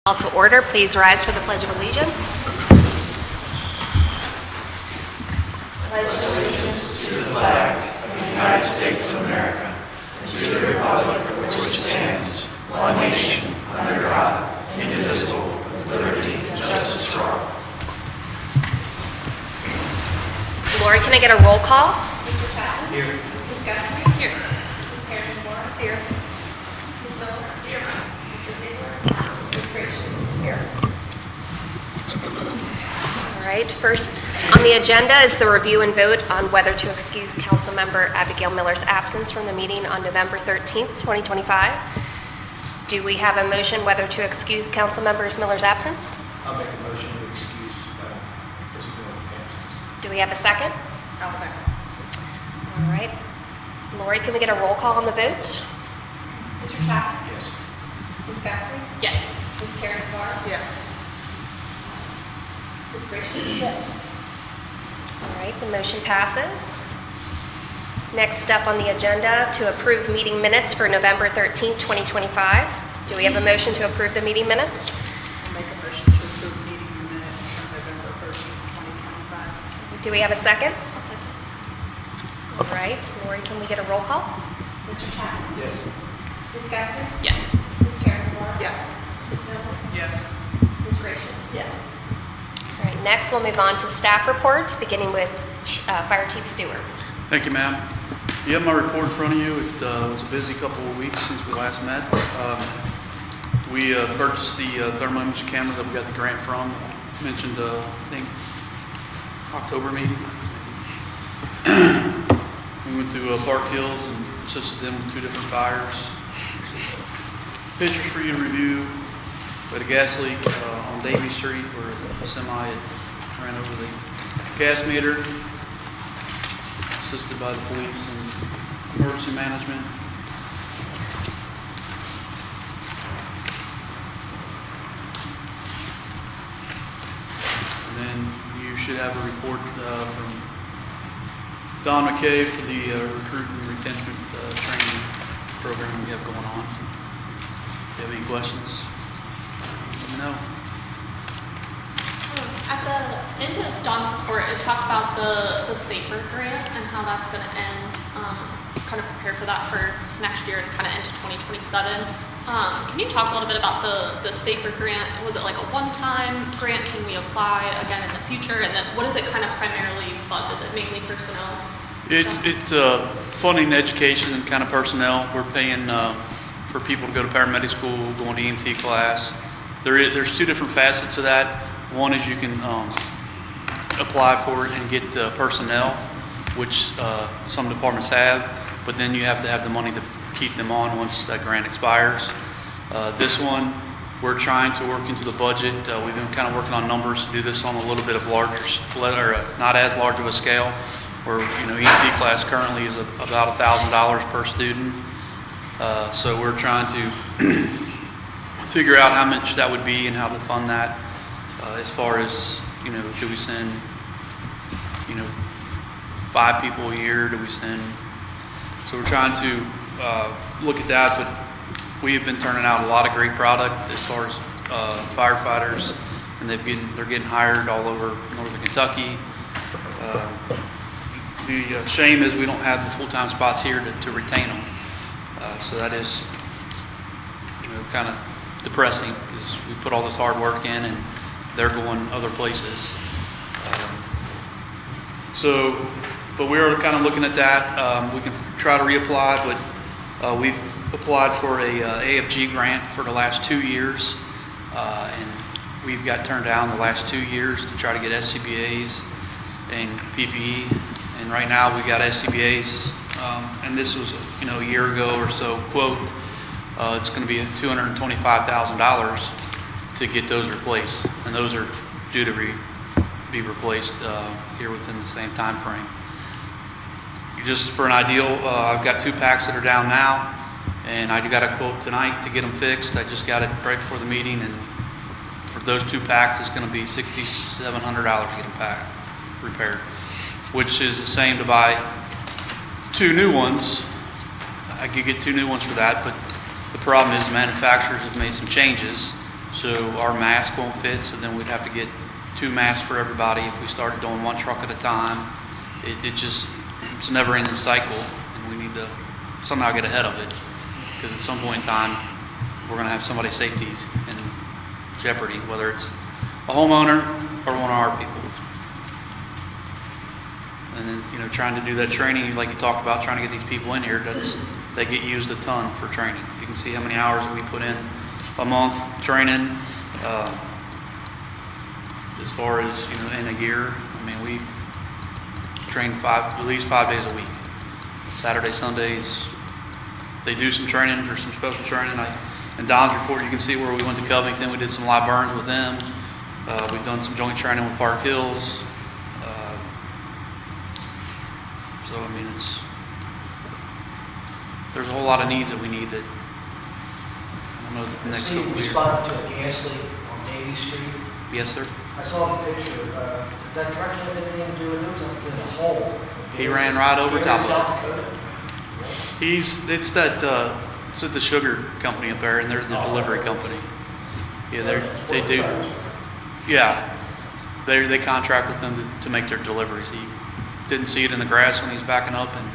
Call to order. Please rise for the Pledge of Allegiance. Pledge allegiance to the flag of the United States of America and to the republic for which it stands, one nation, under God, indivisible, with liberty and justice for all. Lori, can I get a roll call? Mr. Chapman? Here. Ms. Guthrie? Here. Ms. Terry-Moore? Here. Ms. Miller? Here. Mr. Ziegler? Ms. Gracious? Here. All right. First on the agenda is the review and vote on whether to excuse Councilmember Abigail Miller's absence from the meeting on November 13th, 2025. Do we have a motion whether to excuse Councilmember Miller's absence? I'll make a motion to excuse Ms. Miller's absence. Do we have a second? I'll second. All right. Lori, can we get a roll call on the vote? Mr. Chapman? Yes. Ms. Guthrie? Yes. Ms. Terry-Moore? Yes. Ms. Gracious? Yes. All right, the motion passes. Next up on the agenda, to approve meeting minutes for November 13th, 2025. Do we have a motion to approve the meeting minutes? I'll make a motion to approve meeting minutes from November 13th, 2025. Do we have a second? All right, Lori, can we get a roll call? Mr. Chapman? Yes. Ms. Guthrie? Yes. Ms. Terry-Moore? Yes. Ms. Miller? Yes. Ms. Gracious? Yes. All right, next we'll move on to staff reports, beginning with Fire Chief Stewart. Thank you, ma'am. You have my report in front of you. It was a busy couple of weeks since we last met. We purchased the thermal image camera that we got the grant from. Mentioned, I think, October meeting. We went to Park Hills and assisted them with 2 different fires. Pictures for you to review. We had a gas leak on Davie Street where a semi had ran over the gas meter. Assisted by the police and emergency management. And then you should have a report from Don McKay for the recruit and retention training program we have going on. If you have any questions, let me know. At the end of it talked about the SAFER grant and how that's going to end, kind of prepare for that for next year and kind of into 2027. Can you talk a little bit about the SAFER grant? Was it like a one-time grant? Can we apply again in the future? And then what does it kind of primarily fund? Is it mainly personnel? It's funding education and kind of personnel. We're paying for people to go to paramedic school, going to EMT class. There's 2 different facets of that. One is you can apply for it and get personnel, which some departments have, but then you have to have the money to keep them on once that grant expires. This one, we're trying to work into the budget. We've been kind of working on numbers to do this on a little bit of not as large of a scale, where EMT class currently is about $1,000 per student. So we're trying to figure out how much that would be and how to fund that. As far as, do we send, 5 people a year? Do we send? So we're trying to look at that, but we have been turning out a lot of great product as far as firefighters, and they're getting hired all over northern Kentucky. The shame is we don't have the full-time spots here to retain them. So that is, kind of depressing because we put all this hard work in and they're going other places. But we are kind of looking at that. We can try to reapply, but we've applied for a AFG grant for the last 2 years, and we've got turned down the last 2 years to try to get SCBAs and PPE. And right now we got SCBAs, and this was a year ago or so quote. It's going to be $225,000 to get those replaced, and those are due to be replaced here within the same time frame. Just for an ideal, I've got 2 packs that are down now, and I got a quote tonight to get them fixed. I just got it right before the meeting, and for those 2 packs, it's going to be $6,700 to get them repaired, which is the same to buy 2 new ones. I could get 2 new ones for that, but the problem is manufacturers have made some changes So our mask won't fit, so then we'd have to get 2 masks for everybody if we started doing 1 truck at a time. It's a never-ending cycle, and we need to somehow get ahead of it, because at some point in time, we're gonna have somebody's safety in jeopardy, whether it's a homeowner or one of our people. And then, trying to do that training, like you talked about, trying to get these people in here, they get used a ton for training. You can see how many hours we put in a month training. As far as, in a year, I mean, we train at least 5 days a week. Saturday, Sundays, they do some training or some special training. In Don's report, you can see where we went to Covington. We did some live burns with them. We've done some joint training with Park Hills. So, I mean, there's a whole lot of needs that we need that, I don't know, the next See, couple you of years. responded to a gas leak on Davie Street. Yes, sir. I saw the picture. Did that truck have anything to do with it? It was like in a hole. He ran right over Gary, top of it. South Dakota? It's at the sugar company up there, and they're the delivery company. Yeah, they do. Yeah, they contract with them to make their deliveries. He didn't see it in the grass when he was backing up and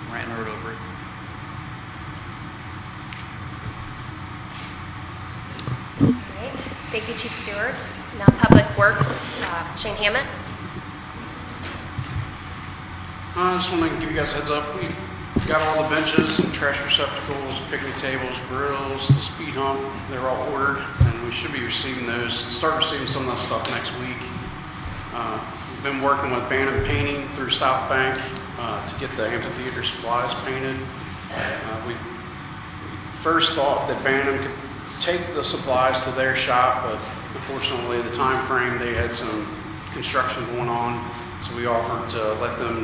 ran right over it. All right, thank you, Chief Stewart. Now Public Works, Shane Hammond. I just want to give you guys a heads up. We got all the benches and trash receptacles, picnic tables, grills, the speed hump. They're all ordered, and we should be receiving those. Start receiving some of that stuff next week. We've been working with Bantam Painting through South Bank to get the amphitheater supplies painted. We first thought that Bantam could take the supplies to their shop, but unfortunately the time frame, they had some construction going on, so we offered to let them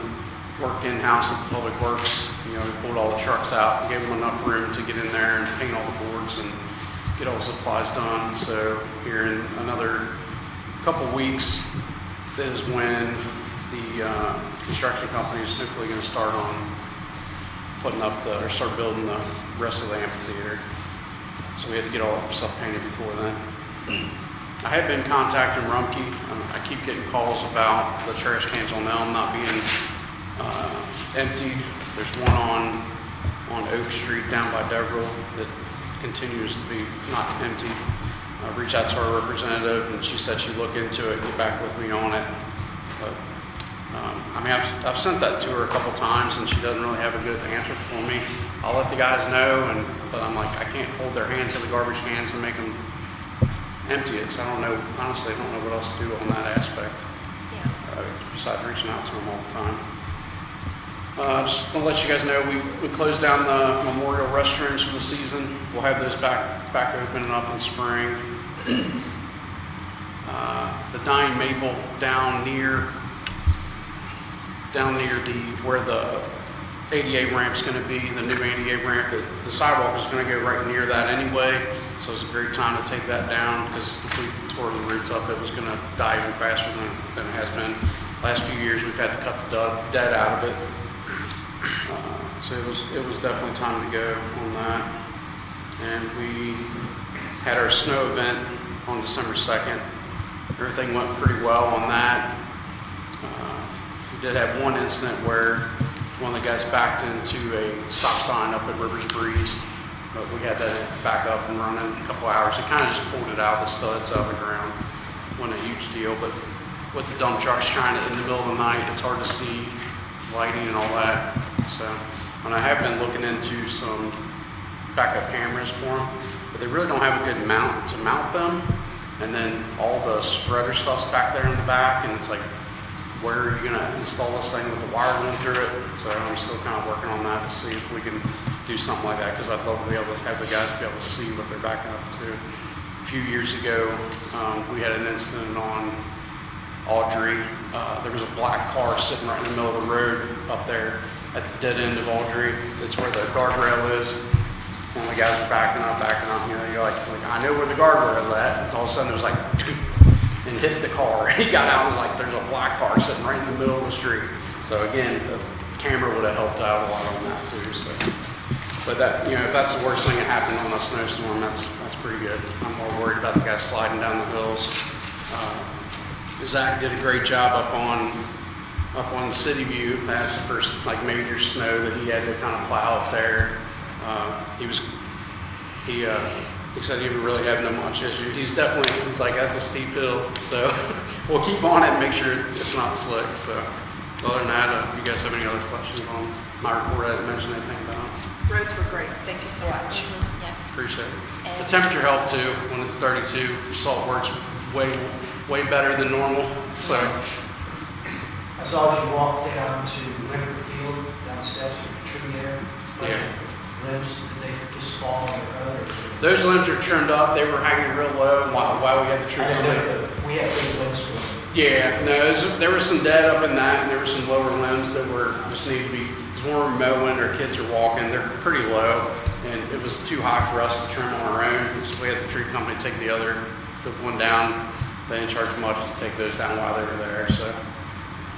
work in-house at the Public Works. We pulled all the trucks out and gave them enough room to get in there and paint all the boards and get all the supplies done. So here in another couple weeks is when the construction company is hopefully going to start on putting up start building the rest of the amphitheater. So we had to get all that stuff painted before then. I have been contacting Rumpke. I keep getting calls about the trash cans on Elm not being emptied. There's one on Oak Street down by Deverell that continues to be not emptied. I reached out to our representative, and she said she'd look into it, get back with me on it. But I've sent that to her a couple times, and she doesn't really have a good answer for me. I'll let the guys know, but I'm like, I can't hold their hands in the garbage cans and make them empty it. So I don't know, honestly, I don't know what else to do on that aspect. Yeah. Besides reaching out to them all the time. Just want to let you guys know, we closed down the memorial restrooms for the season. We'll have those back open and up in spring. The Dying Maple down near where the ADA ramp's going to be, the new ADA ramp, the sidewalk is going to go right near that anyway. So it's a great time to take that down, because if we tore the roots up, it was going to die even faster than it has been. Last few years, we've had to cut the dead out of it. So it was definitely time to go on that. And we had our snow event on December 2nd. Everything went pretty well on that. We did have one incident where one of the guys backed into a stop sign up at Rivers Breeze, but we had that back up and running in a couple hours. It kind of just pulled it out of the studs out of the ground. Wasn't a huge deal, but with the dump trucks trying it in the middle of the night, it's hard to see lighting and all that. So, and I have been looking into some backup cameras for them, but they really don't have a good mount to mount them. And then all the spreader stuff's back there in the back, and it's like, where are you gonna install this thing with the wire going through it? So I'm still kind of working on that to see if we can do something like that, because I'd love to be able to have the guys be able to see what they're backing up to. A few years ago, we had an incident on Audrey. There was a black car sitting right in the middle of the road up there at the dead end of Audrey. That's where the guardrail is. And the guys were backing up, you're like I know where the guardrail is at. And all of a sudden it was like, and hit the car. He got out and was like, there's a black car sitting right in the middle of the street. So again, the camera would have helped out a lot on that too. So But that, if that's the worst thing that happened on a snowstorm, that's pretty good. I'm more worried about the guys sliding down the hills. Zach did a great job up on the City View. That's the first major snow that he had to kind of plow up there. He said he didn't really have no much issue. He's like, that's a steep hill. So we'll keep on it and make sure it's not slick. So other than that, if you guys have any other questions on my report, I didn't mention anything about it. Roads were great. Thank you so much. Yes. Appreciate it. And- The temperature helped too. When it's 32, salt works way better than normal. So I saw as you walk down to Liberty Field, down the steps, there's a tree there. Yeah. Limbs, did they just fall on the road? Or those limbs are trimmed up. They were hanging real low while we had the tree. I didn't know that we had big limbs for them. Yeah, no, there was some dead up in that, and there were some lower limbs that just need to be, because when we're mowing or kids are walking, they're pretty low, and it was too high for us to trim on our own, and so we had the tree company take the one down. They didn't charge much to take those down while they were there, so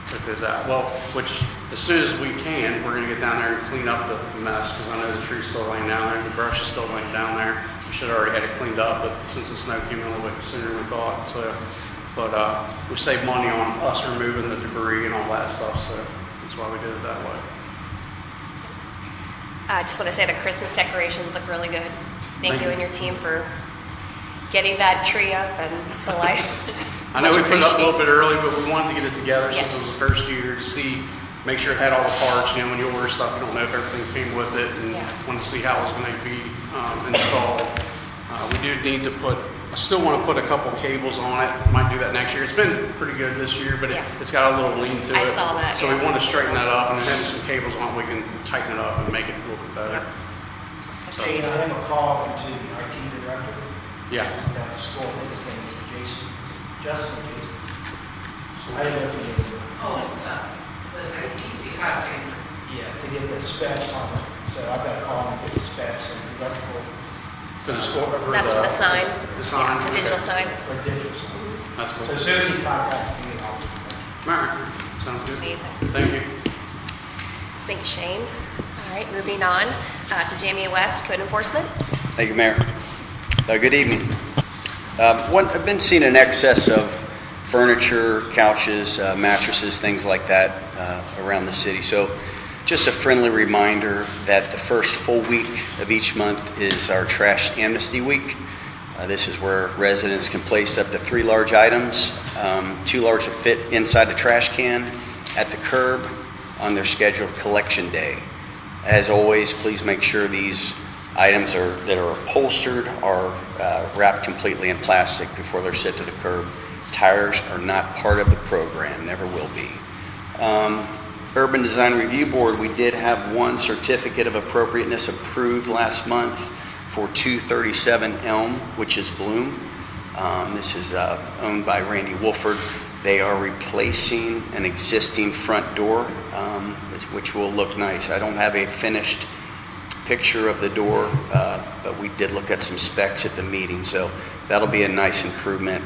took those out. Well, which as soon as we can, we're gonna get down there and clean up the mess, because I know the tree's still laying down there, and the brush is still laying down there. We should have already had it cleaned up, but since the snow came in a little bit sooner than we thought, so. But we saved money on us removing the debris and all that stuff, so that's why we did it that way. I just want to say the Christmas decorations look really good. Thank you and your team for getting that tree up and the lights. I know Much we put it up a little appreciated. bit early, but we wanted to get it together since it was Yes. the first year to make sure it had all the parts. When you order stuff, you don't know if everything came with it, and Yeah. want to see how it was going to be installed. We do need to I still want to put a couple cables on it. Might do that next year. It's been pretty good this year, but Yeah. it's got a little lean to it. I saw that, So yeah. we want to straighten that up, and having some cables on it, we can tighten it up and make it a little bit better. So, Agreed. I have a call to the IT director yeah. down at school, I think his name is Jason, Justin or Jason. I didn't know if he knew. Yeah, to get the specs on it, so I've got to call him to get the specs and electrical For the store, That's for the sign. The sign. Yeah, the digital sign. or digital stuff. That's cool. So as soon as he contacts me, I'll get it. All right. Sounds good. Amazing. Thank you. Thank you, Shane. All right, moving on to Jamie West, Code Enforcement. Thank you, Mayor. Good evening. I've been seeing an excess of furniture, couches, mattresses, things like that around the city. So just a friendly reminder that the first full week of each month is our Trash Amnesty Week. This is where residents can place up to 3 large items, 2 large that fit inside the trash can at the curb on their scheduled collection day. As always, please make sure these items that are upholstered are wrapped completely in plastic before they're sent to the curb. Tires are not part of the program, never will be. Urban Design Review Board, we did have one certificate of appropriateness approved last month for 237 Elm, which is Bloom. This is owned by Randy Wolford. They are replacing an existing front door, which will look nice. I don't have a finished picture of the door, but we did look at some specs at the meeting, so that'll be a nice improvement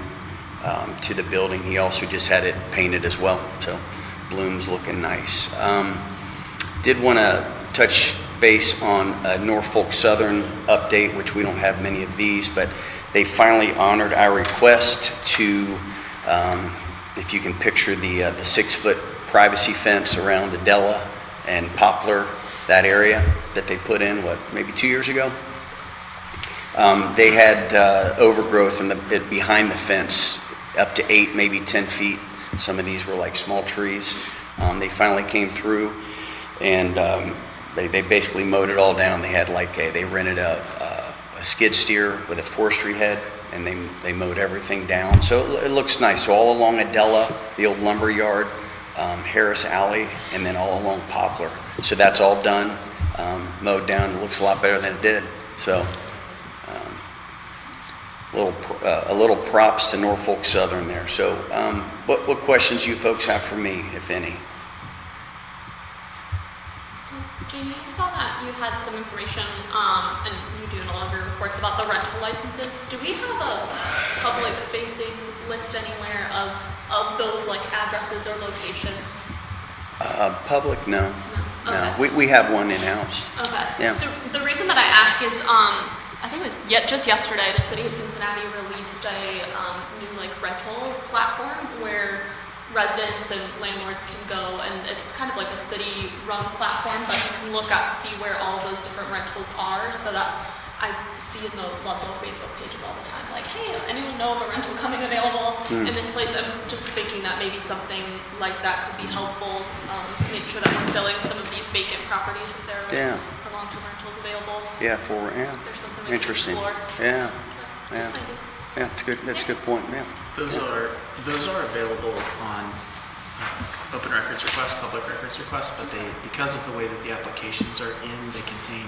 to the building. He also just had it painted as well, so Bloom's looking nice. Did want to touch base on a Norfolk Southern update, which we don't have many of these, but they finally honored our request to, if you can picture the 6-foot privacy fence around Adela and Poplar, that area that they put in, maybe 2 years ago? They had overgrowth behind the fence up to 8, maybe 10 feet. Some of these were like small trees. They finally came through, and they basically mowed it all down. They had they rented a skid steer with a forestry head, and they mowed everything down. So it looks nice. So all along Adela, the old lumber yard, Harris Alley, and then all along Poplar. So that's all done, mowed down. It looks a lot better than it did. So a little props to Norfolk Southern there. So what questions you folks have for me, if any? Jamie, I saw that you had some information, and you do in all of your reports about the rental licenses. Do we have a public-facing list anywhere of those addresses or locations? Public, no. No. Okay. We have one in-house. Okay. Yeah. The reason that I ask is, I think it was just yesterday, the city of Cincinnati released a new like rental platform where residents and landlords can go, and it's kind of like a city-run platform, but you can look up, see where all those different rentals are, so that I see in the Ludlow Facebook pages all the time, like, hey, anyone know of a rental coming available in this place? I'm just thinking that maybe something like that could be helpful to make sure that we're filling some of these vacant properties if there Yeah. are long-term rentals available. Yeah, If there's something we can interesting. explore. Yeah, yeah, Just thinking. yeah, it's good, that's a good point, yeah. Those are available on open records requests, public records requests, but because of the way that the applications are in, they contain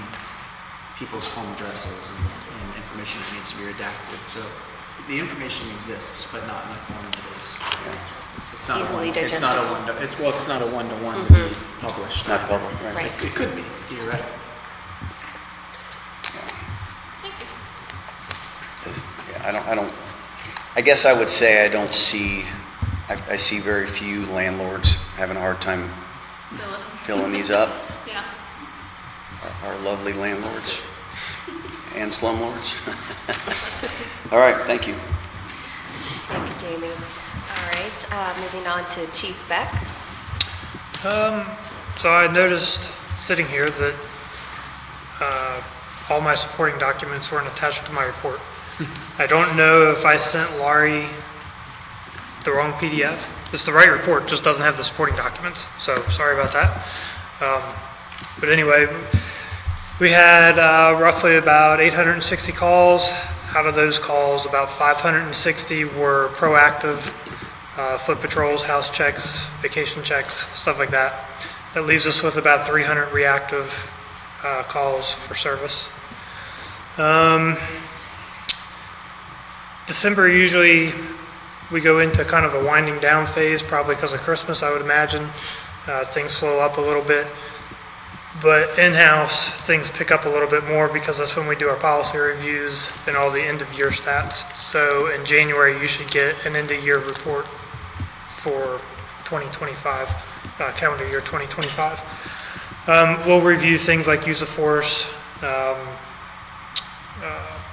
people's home addresses and information that needs to be redacted. So the information exists, but not in the form that it is. It's not Easily it's not a digestible. one-to, it's not a one-to-one to be published. Not either. public, right. Right. It could be, theoretically. Thank you. Yeah, I guess I would say I don't see, I see very few landlords having a hard time Dylan. filling these up. Yeah. Our lovely landlords and slumlords. All right, thank you. Thank you, Jamie. All right, moving on to Chief Beck. So I noticed sitting here that all my supporting documents weren't attached to my report. I don't know if I sent Laurie the wrong PDF. It's the right report, just doesn't have the supporting documents, so sorry about that. But anyway, we had roughly about 860 calls. Out of those calls, about 560 were proactive, foot patrols, house checks, vacation checks, stuff like that. That leaves us with about 300 reactive calls for service. December, usually we go into kind of a winding down phase, probably because of Christmas, I would imagine. Things slow up a little bit. But in-house, things pick up a little bit more because that's when we do our policy reviews and all the end-of-year stats. So in January, you should get an end-of-year report for 2025, calendar year 2025. We'll review things like use of force,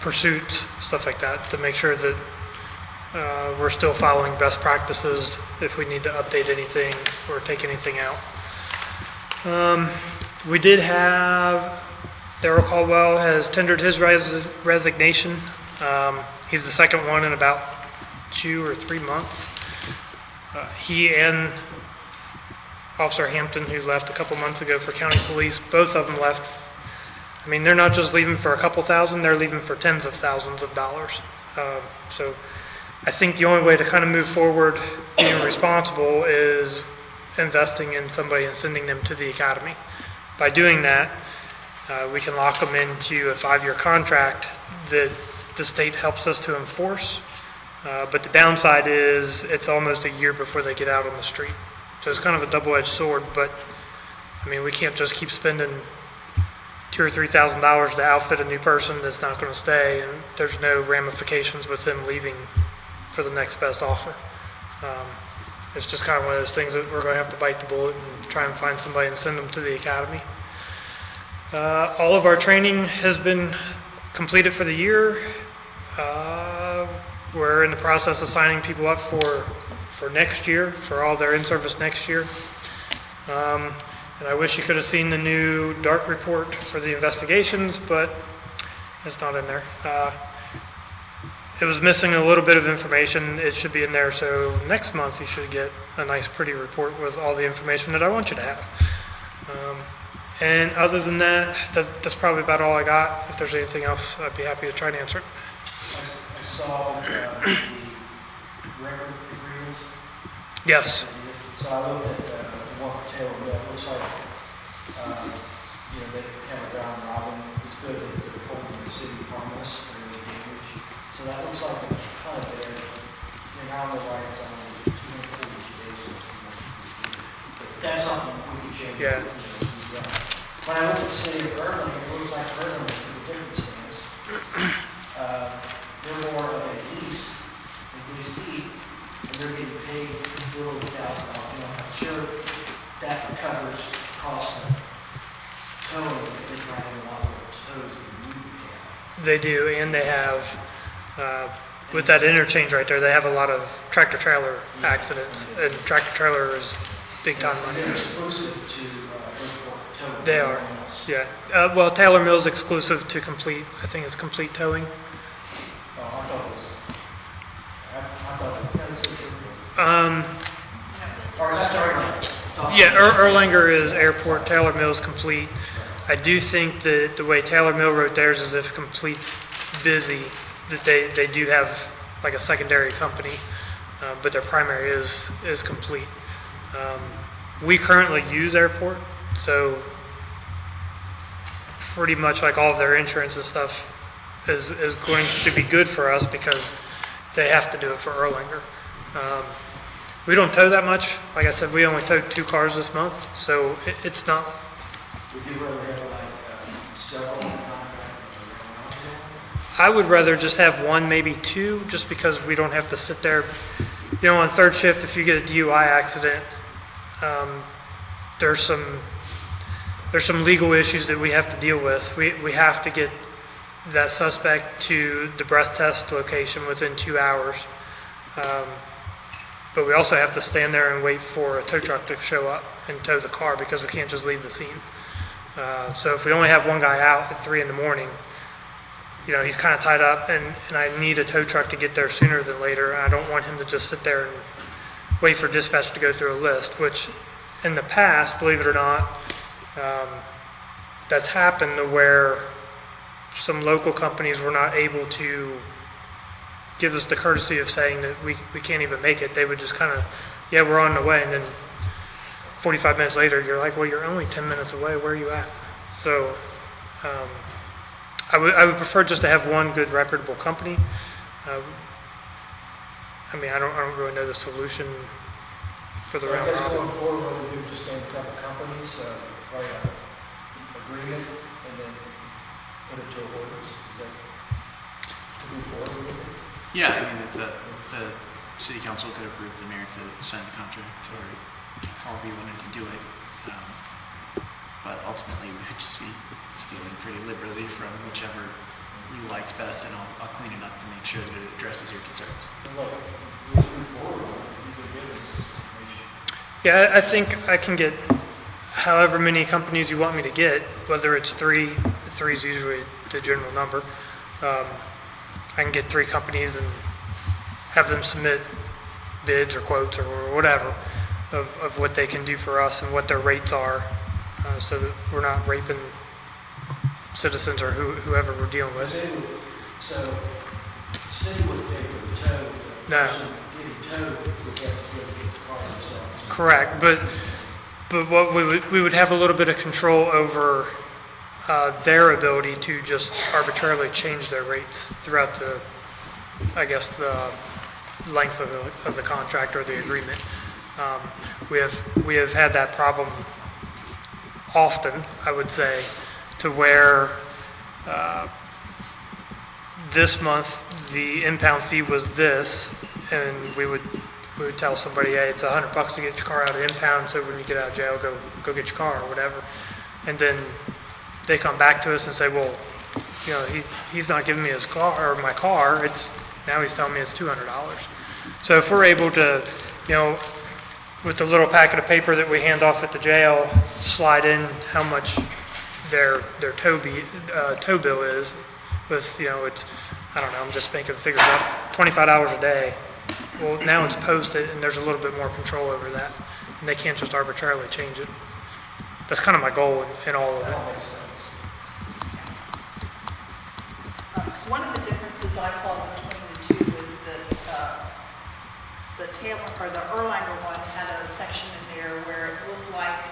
pursuits, stuff like that, to make sure that we're still following best practices if we need to update anything or take anything out. We did have, Darrell Caldwell has tendered his resignation. He's the second one in about 2 or 3 months. He and Officer Hampton, who left a couple months ago for county police, both of them left. I mean, they're not just leaving for a couple thousand, they're leaving for tens of thousands of dollars. So I think the only way to kind of move forward being responsible is investing in somebody and sending them to the academy. By doing that, we can lock them into a 5-year contract that the state helps us to enforce. But the downside is it's almost a year before they get out on the street. So it's kind of a double-edged sword, but I mean, we can't just keep spending $2,000 or $3,000 to outfit a new person that's not going to stay, and there's no ramifications with them leaving for the next best offer. It's just kind of one of those things that we're going to have to bite the bullet and try and find somebody and send them to the academy. All of our training has been completed for the year. We're in the process of signing people up for next year, for all their in-service next year. And I wish you could have seen the new DART report for the investigations, but it's not in there. It was missing a little bit of information. It should be in there, so next month you should get a nice pretty report with all the information that I want you to have. And other than that, that's probably about all I got. If there's anything else, I'd be happy to try and answer it. I saw the record agreements. Yes. So I looked at the one for Taylor Mill. It looks like, they have a round robin. It's good that they're holding the city harmless or the damage. So that looks like it's kind of there. I don't know why it's on 240 days. But that's something we can change. Yeah. When I look at the city of Berlin, it looks like Berlin is doing different things. They're more of a leasee, and they're getting paid $40,000. I'm sure that covers costs of They do, and they have, with that interchange right there, they have a lot of tractor-trailer accidents, and tractor-trailer is big-time money. They're exclusive to airport towing. They are, Everyone else. yeah. Well, Taylor Mill's exclusive to Complete, I think it's Complete Towing. Oh, I thought it was, I thought, yeah, this is airport. Or that's Airline. Yes. Yeah, Erlanger is Airport, Taylor Mill's Complete. I do think that the way Taylor Mill wrote theirs is if Complete's busy, that they do have like a secondary company, but their primary is Complete. We currently use Airport, so pretty much like all of their insurance and stuff is going to be good for us because they have to do it for Erlanger. We don't tow that much. Like I said, we only towed 2 cars this month, so it's not. Would you rather have like several contractors around? I would rather just have 1, maybe 2, just because we don't have to sit there. You know, on third shift, if you get a DUI accident, there's some legal issues that we have to deal with. We have to get that suspect to the breath test location within 2 hours. But we also have to stand there and wait for a tow truck to show up and tow the car because we can't just leave the scene. So if we only have 1 guy out at 3 in the morning, you know, he's kind of tied up and I need a tow truck to get there sooner than later. And I don't want him to just sit there and wait for dispatch to go through a list, which in the past, believe it or not, that's happened to where some local companies were not able to give us the courtesy of saying that we can't even make it. They would just kind of, yeah, we're on the way. And then 45 minutes later, you're like, well, you're only 10 minutes away. Where are you at? So I would prefer just to have 1 good reputable company. I mean, I don't really know the solution for the So I round guess robin. going forward, what we do is just name a couple companies, write an agreement, and then put it to a ordinance. Is that, to move forward with it? Yeah, I mean, the city council could approve the mayor to sign the contract or however you wanted to do it. But ultimately, we would just be stealing pretty liberally from whichever you liked best, and I'll clean it up to make sure that it addresses your concerns. So like, let's move forward on it. These are good information. Yeah, I think I can get however many companies you want me to get, whether it's 3, 3 is usually the general number. I can get 3 companies and have them submit bids or quotes or whatever of what they can do for us and what their rates are, so that we're not raping citizens or whoever we're dealing with. So, the city would pay for the tow, the No. person getting towed would have to go get the car themselves. Correct, but what we would have a little bit of control over their ability to just arbitrarily change their rates throughout the length of the contract or the agreement. We have had that problem often, I would say, to where this month the impound fee was this, and we would tell somebody, hey, it's $100 to get your car out of impound, so when you get out of jail, go get your car or whatever. And then they come back to us and say, well, you know, he's not giving me his car or my car. Now he's telling me it's $200. So if we're able to, you know, with the little packet of paper that we hand off at the jail, slide in how much their tow bill is, with, you know, it's, I don't know, I'm just making figures up, $25 a day. Well, now it's posted and there's a little bit more control over that, and they can't just arbitrarily change it. That's kind of my goal in all of it. That makes sense. One of the differences I saw between the two was that the Taylor, or the Erlanger one had a section in there where it looked like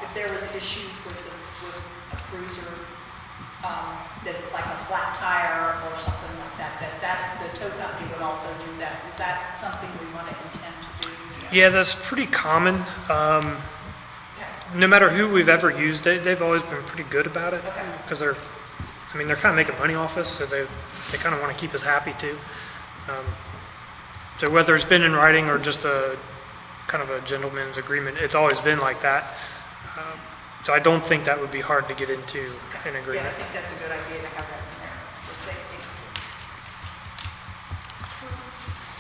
if there was issues with a cruiser, that like a flat tire or something like that the tow company would also do that. Is that something we want to intend to do? Yeah, that's pretty common. No matter who we've ever used, they've always been pretty good about it, because they're kind of making money off us, so they kind of want to keep us happy too. So whether it's been in writing or just a kind of a gentleman's agreement, it's always been like that. So I don't think that would be hard to get into an Yeah, I agreement. think that's a good idea to have that in there.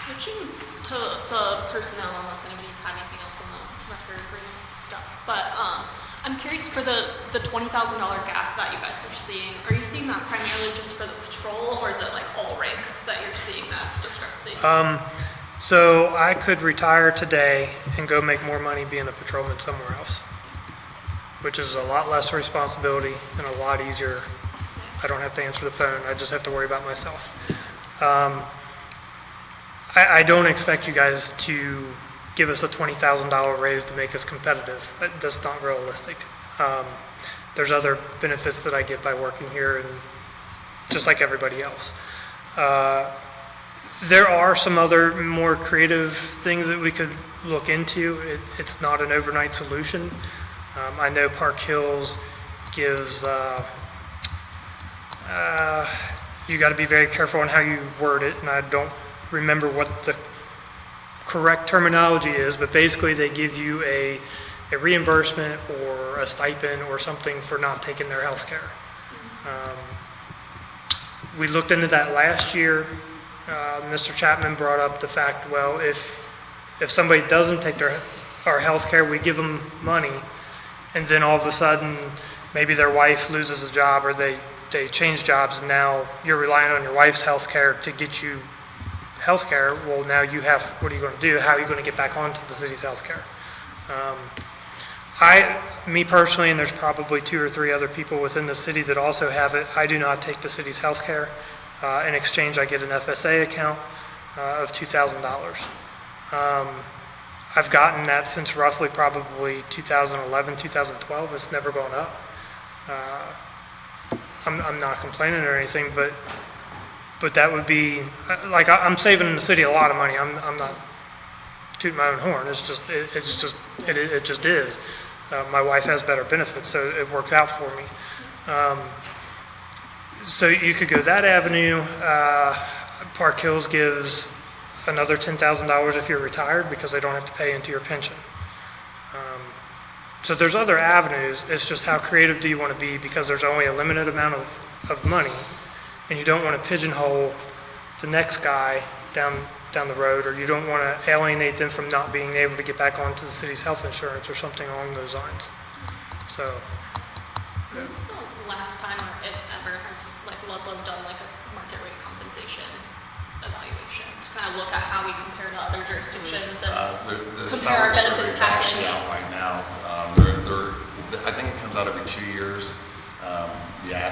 Switching to the personnel, unless anybody had anything else on the record agreement stuff, but I'm curious for the $20,000 gap that you guys are seeing. Are you seeing that primarily just for the patrol, or is it like all ranks that you're seeing that discrepancy? So I could retire today and go make more money being a patrolman somewhere else, which is a lot less responsibility and a lot easier. I don't have to answer the phone. I just have to worry about myself. I don't expect you guys to give us a $20,000 raise to make us competitive. That's not realistic. There's other benefits that I get by working here, and just like everybody else. There are some other more creative things that we could look into. It's not an overnight solution. I know Park Hills gives, you got to be very careful on how you word it, and I don't remember what the correct terminology is, but basically they give you a reimbursement or a stipend or something for not taking their health care. We looked into that last year. Mr. Chapman brought up the fact, well, if somebody doesn't take our health care, we give them money, and then all of a sudden maybe their wife loses a job, or they change jobs, and now you're relying on your wife's health care to get you health care. Well, now you have, what are you going to do? How are you going to get back onto the city's health care? Me personally, and there's probably 2 or 3 other people within the city that also have it, I do not take the city's health care. In exchange, I get an FSA account of $2,000. I've gotten that since roughly probably 2011, 2012. It's never gone up. I'm not complaining or anything, but that would be, like, I'm saving the city a lot of money. I'm not tooting my own horn. It just is. My wife has better benefits, so it works out for me. So you could go that avenue. Park Hills gives another $10,000 if you're retired, because they don't have to pay into your pension. So there's other avenues. It's just how creative do you want to be, because there's only a limited amount of money, and you don't want to pigeonhole the next guy down the road, or you don't want to alienate them from not being able to get back onto the city's health insurance or something along those lines. So. When's the last time, or if ever, has like Ludlow done like a market rate compensation evaluation to kind of look at how we compare to other jurisdictions and The compare our salary benefits survey is actually package? out right now. I think it comes out every 2 years.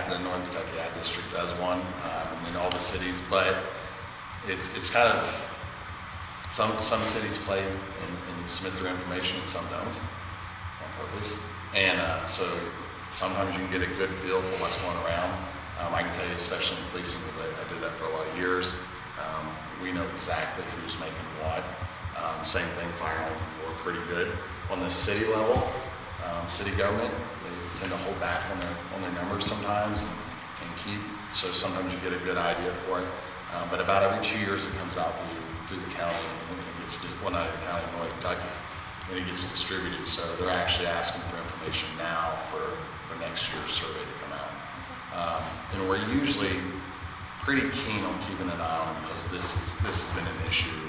The Northern Kentucky Ag District does one, and then all the cities. But it's kind of, some cities play and submit their information, and some don't on purpose. And so sometimes you can get a good feel for what's going around. I can tell you, especially in policing, because I did that for a lot of years, we know exactly who's making what. Same thing, firemen, we're pretty good. On the city level, city government, they tend to hold back on their numbers sometimes and keep, so sometimes you get a good idea for it. But about every 2 years it comes out through the county, and it gets, well, not in the county, Northern Kentucky, and it gets distributed. So they're actually asking for information now for next year's survey to come out. And we're usually pretty keen on keeping an eye on it, because this has been an issue,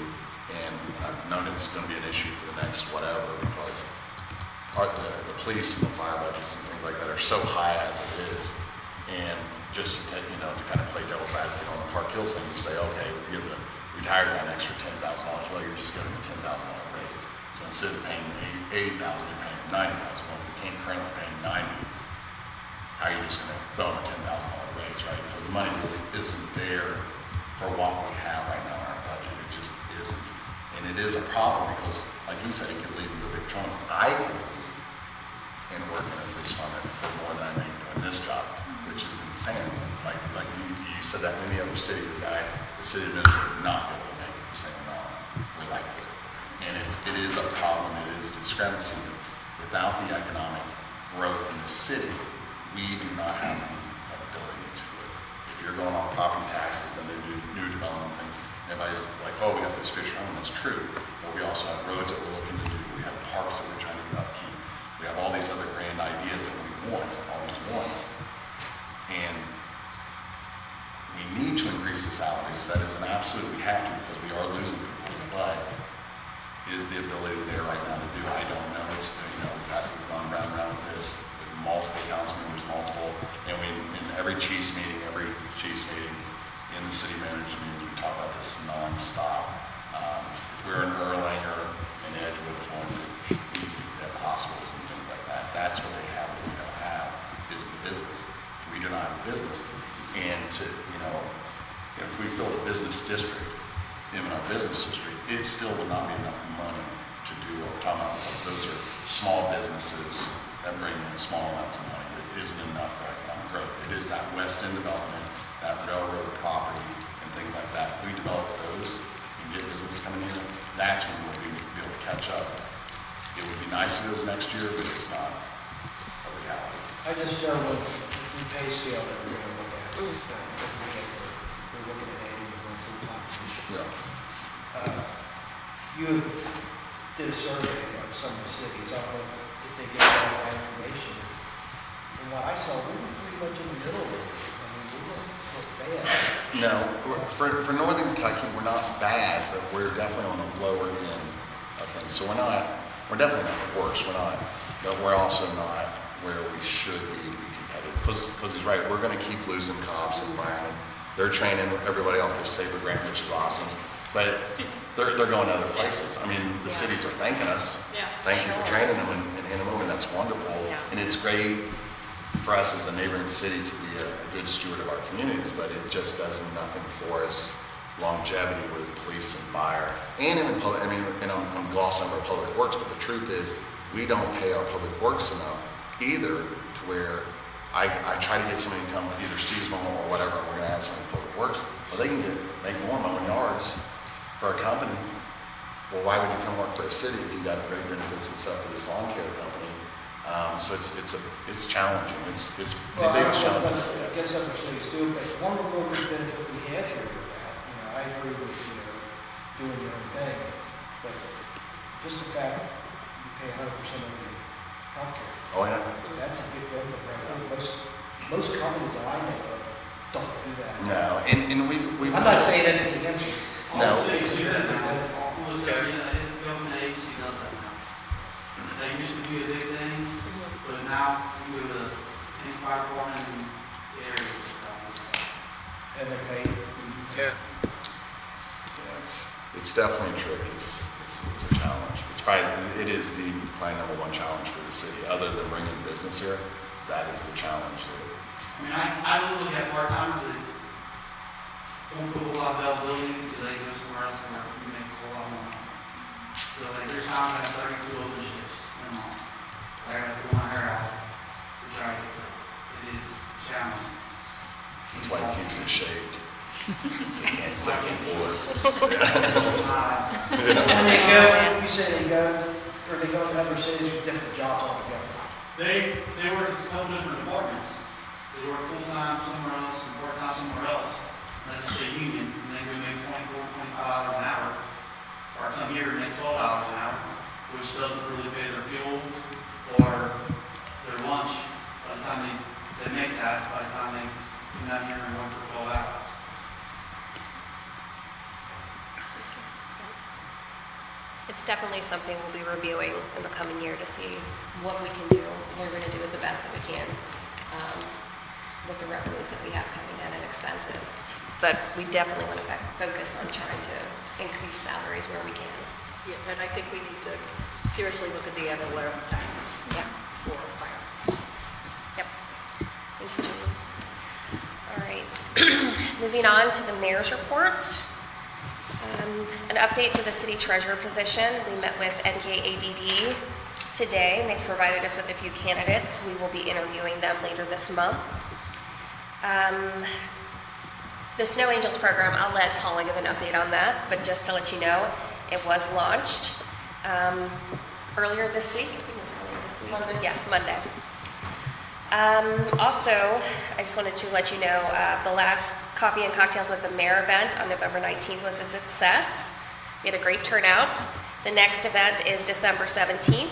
and I've known it's going to be an issue for the next whatever, because the police and the fire budgets and things like that are so high as it is. And just to kind of play devil's advocate on the Park Hills thing, you say, okay, we give the retired guy an extra $10,000. Well, you're just giving him a $10,000 raise. So instead of paying $80,000, you're paying him $90,000. Well, if we can't currently pay him $90,000, how are you just going to throw him a $10,000 raise, right? Because the money really isn't there for what we have right now in our budget. It just isn't. And it is a problem, because, like you said, he could leave and go big Trump. I could leave and work in a police department for more than I make doing this job, which is insanity. Like you said, that in any other city, the city administrator would not be able to make the same amount we're like here. And it is a problem. It is a discrepancy. Without the economic growth in the city, we do not have the ability to do it. If you're going on property taxes and they do new development things, everybody's like, oh, we got this fish home. That's true. But we also have roads that we're looking to do. We have parks that we're trying to upkeep. We have all these other grand ideas that we want, all these wants. And we need to increase the salaries. That is an absolute, we have to, because we are losing people. is the ability there right now to do it? I don't know. It's, we've gone round and round with this, with multiple council members, and in every Chiefs meeting in the city manager's meeting, we talk about this nonstop. If we're in Erlanger and Edgewood, Florida, they have hospitals and things like that. That's what they have that we don't have, is the business. We do not have a business. And if we fill a business district, in our business district, it still will not be enough money to do what we're talking about, because those are small businesses that bring in small amounts of money. That isn't enough for economic growth. It is that West End development, that railroad property, and things like that. If we develop those and get business coming in, that's when we'll be able to catch up. It would be nice if it was next year, but it's not a reality. I just know with the pay scale that we're going to look at, we're looking at adding one full-time position. Yeah. You did a survey of some of the cities. I don't know if they get all that information. From what I saw, we were pretty much in the middle of this. I mean, we weren't bad. No, for Northern Kentucky, we're not bad, but we're definitely on the lower end of things. So we're definitely not worse. But we're also not where we should be to be competitive. Because he's right, we're going to keep losing cops and Byron. They're training everybody off this SAFER grant, which is awesome. But they're going to other places. I mean, the cities are thanking us. Yeah. Thank you for training them and handing them over, and that's wonderful. Yeah. And it's great for us as a neighboring city to be a good steward of our communities, but it just does nothing for us longevity with police and fire. And even public, and I'm glossing over public works, but the truth is we don't pay our public works enough either, to where I try to get somebody to come either seasonal or whatever, and we're going to add somebody to public works, well, they can make more mowing yards for a company. Well, why would you come work for a city if you got great benefits and stuff for this lawn care company? So it's challenging. It's the biggest challenge. I guess other cities do, but one of the real good benefit we have here with that, I agree with doing your own thing, but just the fact you pay 100% of the healthcare. Oh yeah. That's a big benefit right now. Most companies that I know of don't do that. No, and we've. I'm not saying it's the answer. No. All cities do that now. Almost every government agency does that now. That used to be a big thing, but now you go to any fire department in the area. And they're paid. Yeah. Yeah, it's definitely a trick. It's a challenge. It is the probably number one challenge for the city, other than bringing business here. That is the challenge. I literally have part-timers that don't put a lot of availability because they go somewhere else and you make a whole lot more. So there's times I have 32 open shifts in a month. I have to pull my hair out to try to get it. It is challenging. That's why he keeps it shaved. So I can't pull it. And they go, you say they go to other cities for different jobs altogether. They work in a couple different departments. They work full-time somewhere else and part-time somewhere else. Let's say union, and they go make $24, $25 an hour. Or come here and make $12 an hour, which doesn't really pay their fuel or their lunch by the time they make that, by the time they come down here and work for 12 hours. It's definitely something we'll be reviewing in the coming year to see what we can do. We're going to do it the best that we can with the revenues that we have coming in and expenses. But we definitely want to focus on trying to increase salaries where we can. Yeah, and I think we need to seriously look at the ad valorem tax Yeah. for fire. Yep. Thank you, Julie. All right. Moving on to the mayor's report. An update for the city treasurer position. We met with NKADD today, and they provided us with a few candidates. We will be interviewing them later this month. The Snow Angels program, I'll let Paula give an update on that, but just to let you know, it was launched earlier this week. I think it was earlier this week. Monday. Yes, Monday. Also, I just wanted to let you know, the last Coffee and Cocktails with the Mayor event on November 19th was a success. We had a great turnout. The next event is December 17th,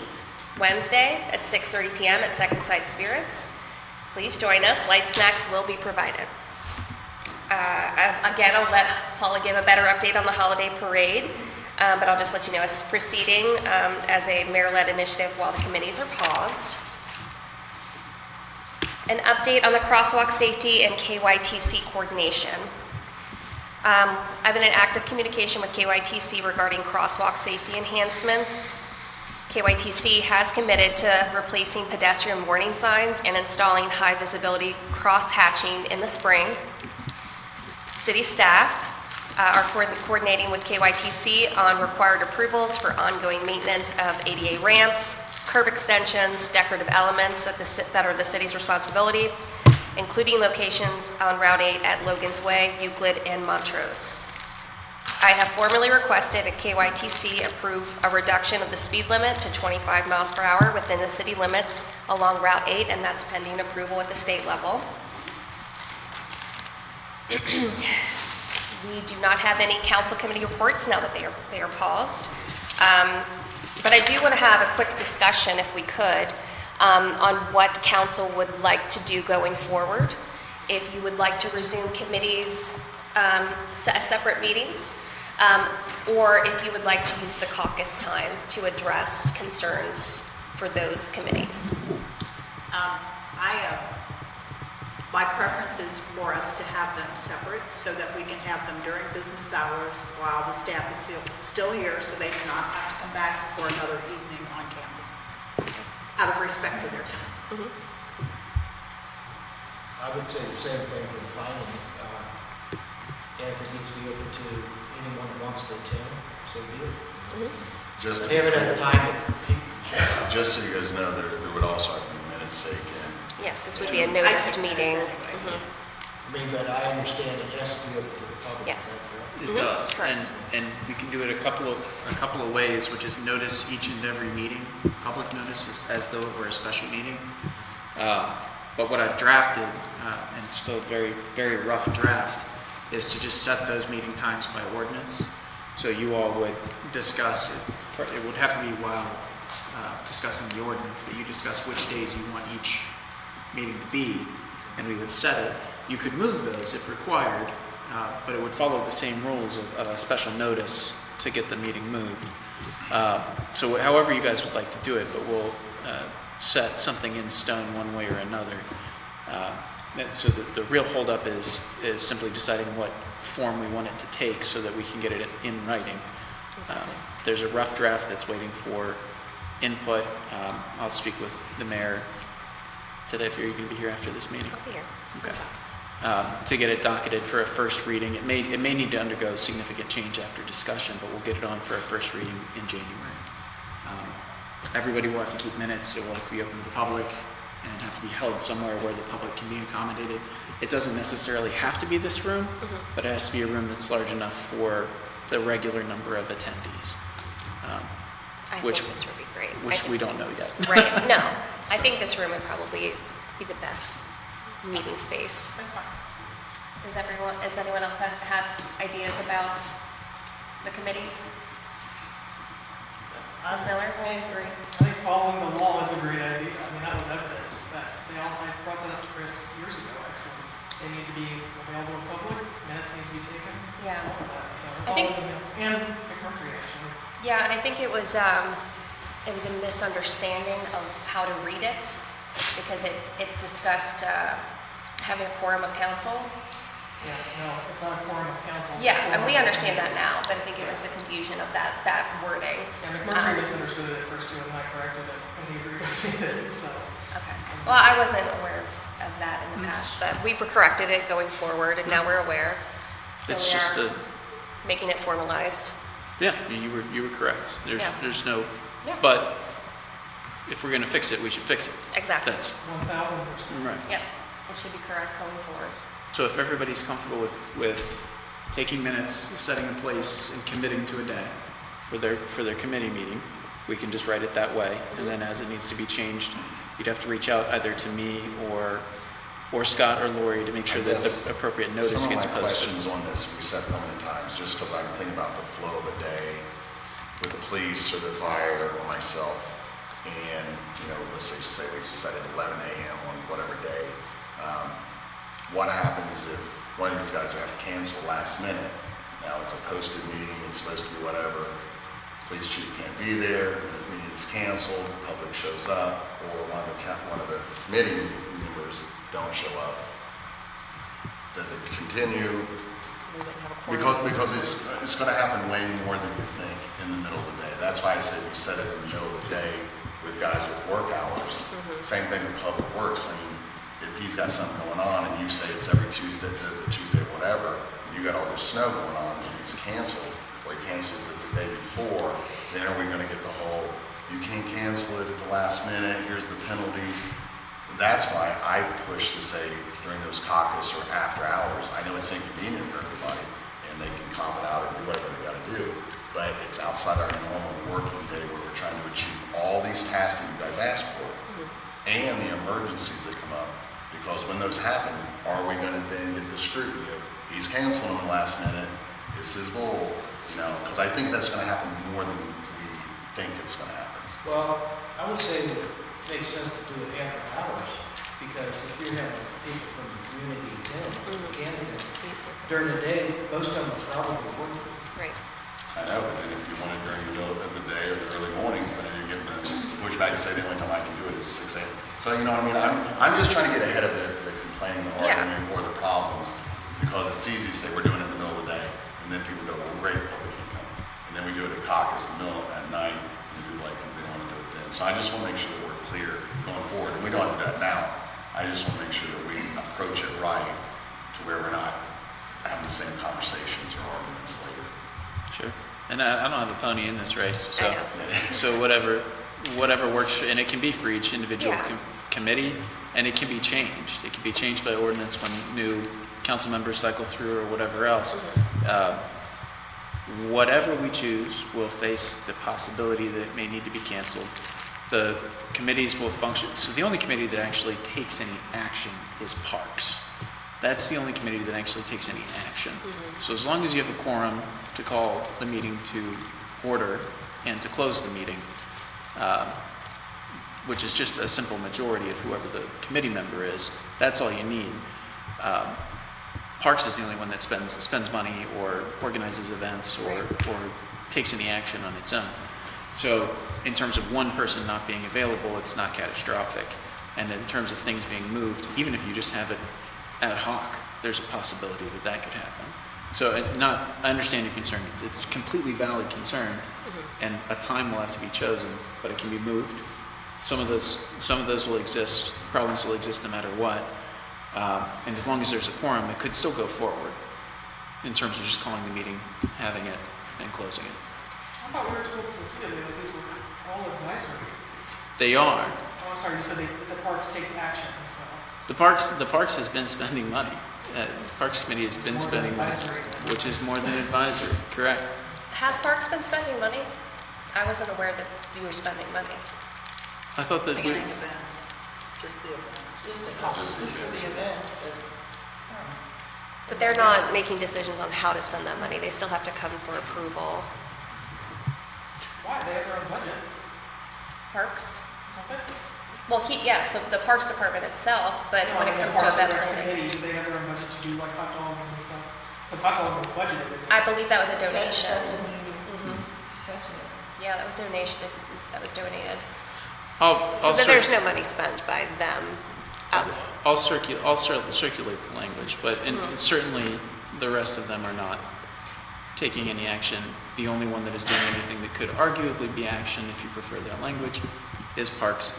Wednesday at 6:30 p.m. at Second Sight Spirits. Please join us. Light snacks will be provided. Again, I'll let Paula give a better update on the holiday parade. but I'll just let you know it's proceeding as a mayor-led initiative while the committees are paused. An update on the crosswalk safety and KYTC coordination. I've been in active communication with KYTC regarding crosswalk safety enhancements. KYTC has committed to replacing pedestrian warning signs and installing high-visibility cross-hatching in the spring. City staff are coordinating with KYTC on required approvals for ongoing maintenance of ADA ramps, curb extensions, decorative elements that are the city's responsibility, including locations on Route 8 at Logan's Way, Euclid, and Montrose. I have formally requested that KYTC approve a reduction of the speed limit to 25 miles per hour within the city limits along Route 8, and that's pending approval at the state level. We do not have any council committee reports now that they are paused. But I do want to have a quick discussion, if we could, on what council would like to do going forward. If you would like to resume committees, separate meetings, or if you would like to use the caucus time to address concerns for those committees. My preference is for us to have them separate so that we can have them during business hours while the staff is still here, so they do not have to come back for another evening on campus, out of respect for their time. I would say the same thing for the finals. And if it needs to be open to anyone who wants to attend, so be it. Just Have it at a time that people can show up. just so you guys know, there would also have to be minutes taken. Yes, this would be a noticed meeting. I mean, but I understand it has to be open to the public. Yes. It does, Correct. and we can do it a couple of ways, which is notice each and every meeting, public notice as though it were a special meeting. But what I've drafted, and it's still a very, very rough draft, is to just set those meeting times by ordinance. So you all would discuss, it would have to be while discussing the ordinance, but you discuss which days you want each meeting to be, and we would set it. You could move those if required, but it would follow the same rules of a special notice to get the meeting moved. So however you guys would like to do it, but we'll set something in stone one way or another. And so the real holdup is simply deciding what form we want it to take so that we can get it in writing. There's a rough draft that's waiting for input. I'll speak with the mayor today if you're going to be here after this meeting. I'll be here. Okay. To get it docketed for a first reading. It may need to undergo significant change after discussion, but we'll get it on for a first reading in January. Everybody will have to keep minutes. It will have to be open to the public and have to be held somewhere where the public can be accommodated. It doesn't necessarily have to be this room, but it has to be a room that's large enough for the regular number of attendees. I Which- think this would be great. Which we don't know yet. Right, no. I think this room would probably be the best meeting space. That's fine. Does anyone else have ideas about the committees? Ms. Miller? I agree. I think following the law is a great idea. I mean, that was evident. I brought that up to Chris years ago, actually. They need to be available in public, minutes need to be taken. Yeah. All of that. So it's I all think- in the minutes. And McMurtry, actually. Yeah, and I think it was a misunderstanding of how to read it, because it discussed having a quorum of council. Yeah, no, it's not a quorum of council. it's a Yeah, and quorum we of understand council. that now, but I think it was the confusion of that wording. Yeah, McMurtry misunderstood it at first too, and I corrected it, and he agreed with me, so. Okay. Well, I wasn't aware of that in the past, but we've corrected it going forward, and now we're aware. So It's we just are making it formalized. yeah, you were correct. Yeah. There's no, Yeah. but if we're going to fix it, we should fix it. Exactly. That's 1,000%. right. Yep, it should be correct going forward. So if everybody's comfortable with taking minutes, setting a place, and committing to a day for their committee meeting, we can just write it that way. And then as it needs to be changed, you'd have to reach out either to me or Scott or Lori to make sure that the appropriate notice gets Some of my posted. questions on this, we said how many times, just because I'm thinking about the flow of a day with the police or the fire or myself. And, let's say we set it 11 a.m. on whatever day. What happens if one of these guys would have to cancel last minute? Now it's a posted meeting, it's supposed to be whatever. police chief can't be there, the meeting's canceled, public shows up, or one of the committee members don't show up. Does it continue? We wouldn't have a quorum. Because it's going to happen way more than you think in the middle of the day. That's why I say we set it in the middle of the day with guys with work hours. Same thing with public works. I mean, if he's got something going on and you say it's every Tuesday, the Tuesday, whatever, and you got all this snow going on and it's canceled, or he cancels it the day before, then are we going to get the whole, you can't cancel it at the last minute, here's the penalties. That's why I push to say during those caucus or after hours, I know it's inconvenient for everybody and they can comp it out or do whatever they got to do, but it's outside our normal working day where we're trying to achieve all these tasks that you guys asked for and the emergencies that come up. Because when those happen, are we going to then get the scrutiny of he's canceling them last minute, it's his bull, because I think that's going to happen more than we think it's going to happen. Well, I would say it makes sense to do it after hours, because if you're having people from the community attend, can It's easier. during the day, most of them are probably working. Right. I know, but then if you want it during the middle of the day or the early mornings, then you get the pushback to say the only time I can do it is 6 a.m. So, you know what I mean? I'm just trying to get ahead of the complaining, the argument, or the problems, because it's easy to say we're doing it in the middle of the day, and then people go, well, great, the public can't come. And then we do it at caucus in the middle at night, and do like they don't want to do it then. So I just want to make sure that we're clear going forward, and we don't have to do that now. I just want to make sure that we approach it right to where we're not having the same conversations or arguments later. Sure. And I don't have a pony in this race, so I know. so whatever works, and it can be for each individual Yeah. committee, and it can be changed. It can be changed by ordinance when new council members cycle through or whatever else. Whatever we choose will face the possibility that it may need to be canceled. The committees will function. So the only committee that actually takes any action is Parks. That's the only committee that actually takes any action. So as long as you have a quorum to call the meeting to order and to close the meeting, which is just a simple majority of whoever the committee member is, that's all you need. Parks is the only one that spends money or organizes events or takes any action on its own. So in terms of one person not being available, it's not catastrophic. And in terms of things being moved, even if you just have it ad hoc, there's a possibility that that could happen. So I understand your concern. It's a completely valid concern, and a time will have to be chosen, but it can be moved. Some of those will exist. Problems will exist no matter what. And as long as there's a quorum, it could still go forward in terms of just calling the meeting, having it, and closing it. I thought we were told repeatedly that these were all advisory committees. They are. Oh, I'm sorry, you said the Parks takes action, so. The Parks has been spending money. Parks Committee has been spending money, which is more than advisory, correct? Has Parks been spending money? I wasn't aware that you were spending money. I thought that we, Just the events. Just the events, But they're not making decisions on how to spend that money. They still have to come for approval. Why? They have their own budget, Parks? don't they? Well, so the Parks Department itself, but when it No, comes the to Parks and event Rec planning, committee, do they have their own budget to do like hot dogs and stuff? Because hot dogs is budgeted. I believe that was a donation. That's a new, that's a new. Yeah, that was donation, that was donated. I'll So then there's no money spent by them. I'll circulate the language, but certainly the rest of them are not taking any action. The only one that is doing anything that could arguably be action, if you prefer that language, is Parks.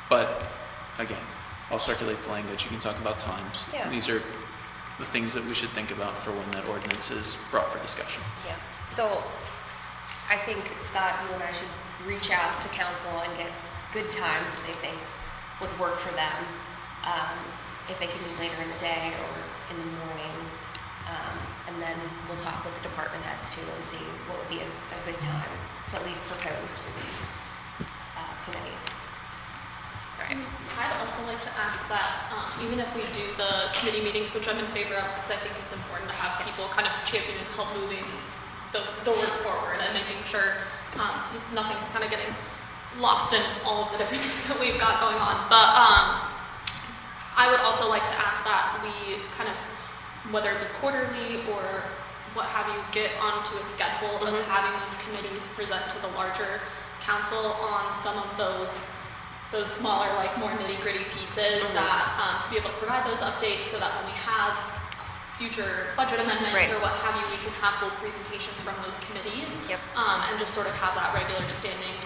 But again, I'll circulate the language. You can talk about times. Yeah. These are the things that we should think about for when that ordinance is brought for discussion. Yeah, so I think, Scott, you and I should reach out to council and get good times that they think would work for them. If they can be later in the day or in the morning. And then we'll talk with the department heads too and see what would be a good time to at least propose for these committees. All right. I'd also like to ask that, even if we do the committee meetings, which I'm in favor of, because I think it's important to have people kind of champion and help moving the work forward and making sure nothing's kind of getting lost in all of the different things that we've got going on. But I would also like to ask that we kind of, whether it be quarterly or what have you, get onto a schedule of having those committees present to the larger council on some of those smaller, like more nitty-gritty pieces that, to be able to provide those updates so that when we have future budget amendments or what have you, we can have full presentations from those committees. And just sort of have that regular standing,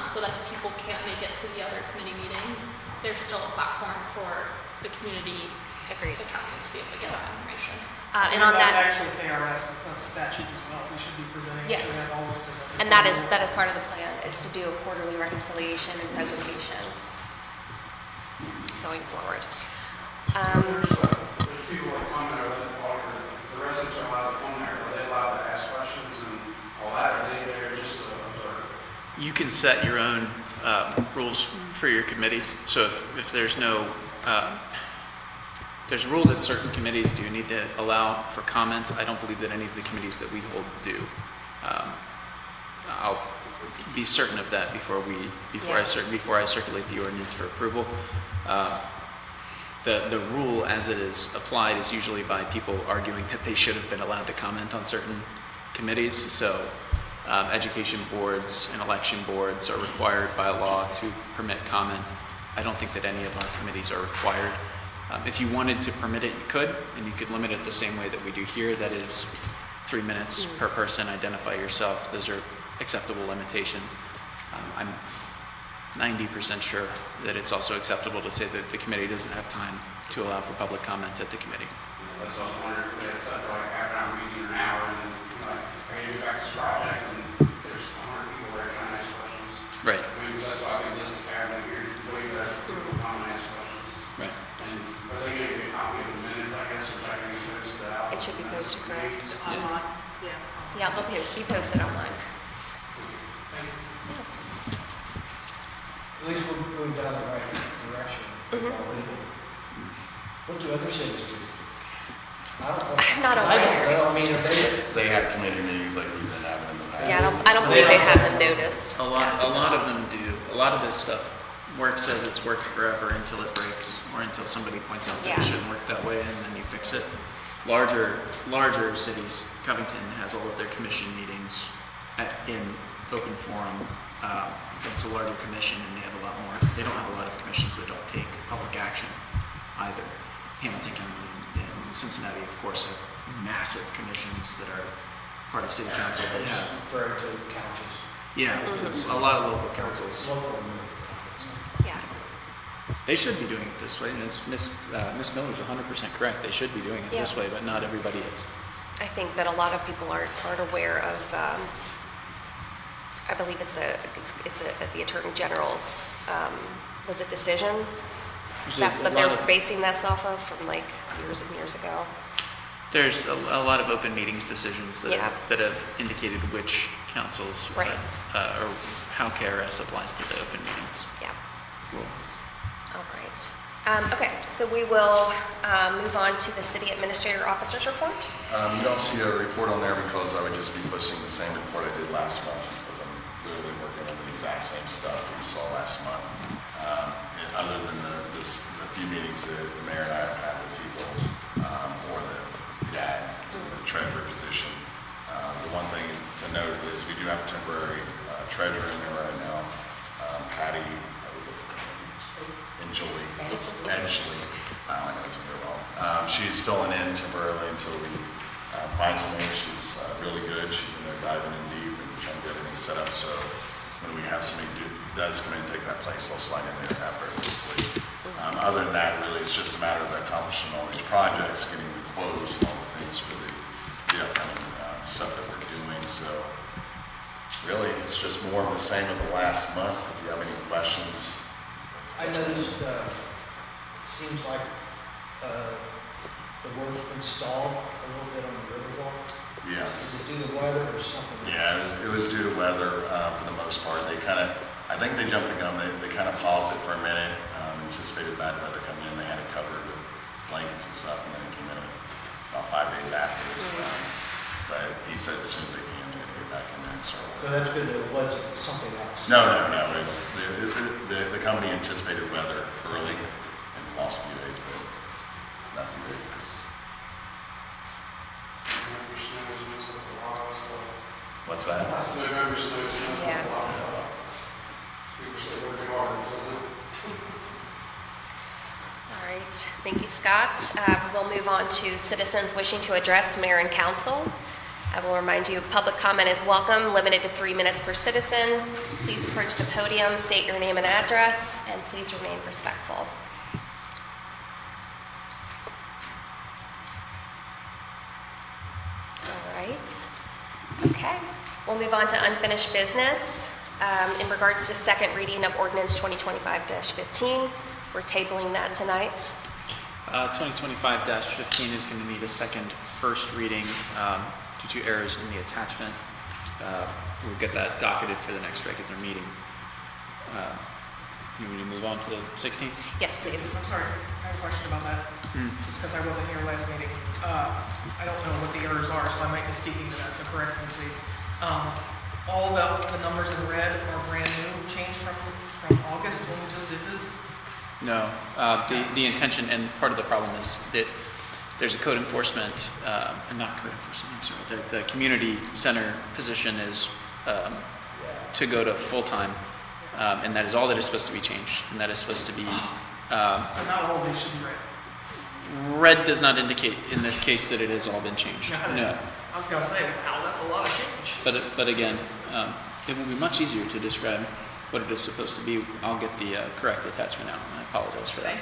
so that if people can't make it to the other committee meetings, there's still a platform for the community, the council to be able to get that information. And on That's that, actually KRS, that's statute as well. We should be presenting, we Yes. should have always presented. and that is part of the plan, is to do a quarterly reconciliation and presentation going forward. There's people that come there, the residents are allowed to come there, are they allowed to ask questions and all that, are they there just to observe? You can set your own rules for your committees. So if there's no, there's a rule that certain committees do need to allow for comments. I don't believe that any of the committees that we hold do. I'll be certain of that before I circulate the ordinance for approval. The rule as it is applied is usually by people arguing that they should have been allowed to comment on certain committees. So education boards and election boards are required by law to permit comment. I don't think that any of our committees are required. If you wanted to permit it, you could, and you could limit it the same way that we do here. That is 3 minutes per person, identify yourself. Those are acceptable limitations. I'm 90% sure that it's also acceptable to say that the committee doesn't have time to allow for public comment at the committee. That's what I was wondering, if they had set like half an hour meeting or an hour, and then like, hey, you back to this project, and there's 100 people there trying to ask questions. Right. I mean, that's why I think this is kind of here, the way that people come and ask questions. Right. And are they going to get a copy of the minutes, I guess, or I can post it out? It should be posted, correct? Online, Yeah, they'll be posted online. At least we're moving down the right direction. What do other cities do? I don't know. I'm not I don't aware. know. I mean, are they, They have committee meetings like we've been having in the past. Yeah, I don't believe they have them noticed. A lot of them do. A lot of this stuff works as it's worked forever until it breaks, or until somebody points out that Yeah. it shouldn't work that way, and then you fix it. Larger cities, Covington has all of their commission meetings in open forum. It's a larger commission, and they have a lot more. They don't have a lot of commissions that don't take public action either. Hamilton County and Cincinnati, of course, have massive commissions that are part of city council that just have, referring to councils? yeah, a lot of local councils. Local. Yeah. They should be doing it this way, and Miss Miller's 100% correct. They should be doing it this Yeah. way, but not everybody is. I think that a lot of people aren't aware of, I believe it's the Attorney General's, was it decision? But they're basing this off of from like years and years ago. There's a lot of open meetings decisions that, Yeah. that have indicated which councils, Right. Or how KRS applies to the open meetings. Yeah. Cool. All right. Okay, so we will move on to the City Administrator Officer's report. You don't see a report on there because I would just be pushing the same report I did last month, because I'm literally working on the exact same stuff that you saw last month. Other than the few meetings that the mayor and I have had with people, or the ad, the treasurer position. The one thing to note is we do have a temporary treasurer in there right now, Patty Edgley. I know it's very well. She's filling in temporarily until we find somebody. She's really good. She's in there diving in deep and trying to get everything set up. So when we have somebody who does come in and take that place, they'll slide in there effortlessly. Other than that, really, it's just a matter of accomplishing all these projects, getting the quotes and all the things for the upcoming stuff that we're doing. So really, it's just more of the same of the last month. If you have any questions. I noticed, it seems like the work's been stalled a little bit on the Riverwalk. Yeah. Is it due to weather or something? Yeah, it was due to weather for the most part. They kind of, I think they jumped the gun. They kind of paused it for a minute, anticipated bad weather coming in. They had it covered with blankets and stuff, and then it came in about 5 days after. But he said as soon as they can, they're going to get back in there and start working. So that's good that it wasn't something else. No. It was, the company anticipated weather early and lost a few days, but not too big. Snow was What's that? That's November 6th. Yeah. People still working hard, so. All right, thank you, Scott. We'll move on to citizens wishing to address mayor and council. I will remind you, public comment is welcome, limited to 3 minutes per citizen. Please approach the podium, state your name and address, and please remain respectful. All right. Okay. We'll move on to unfinished business. In regards to second reading of ordinance 2025-15, we're tabling that tonight. 2025-15 is going to need a first reading due to errors in the attachment. We'll get that docketed for the next regular meeting. You want me to move on to the 16th? Yes, please. I'm sorry, I have a question about that, just because I wasn't here last meeting. I don't know what the errors are, so I might be speaking to that, so correct me, please. All the numbers in red are brand new, changed from August when we just did this? No. The intention, and part of the problem is that there's a code enforcement, not code enforcement, I'm sorry, the community center position is to go to full-time, and that is all that is supposed to be changed, and that is supposed to be... So not all of these should be red? Red does not indicate in this case that it has all been changed. No. I was going to say, wow, that's a lot of change. But again, it will be much easier to describe what it is supposed to be. I'll get the correct attachment out, and I apologize for that.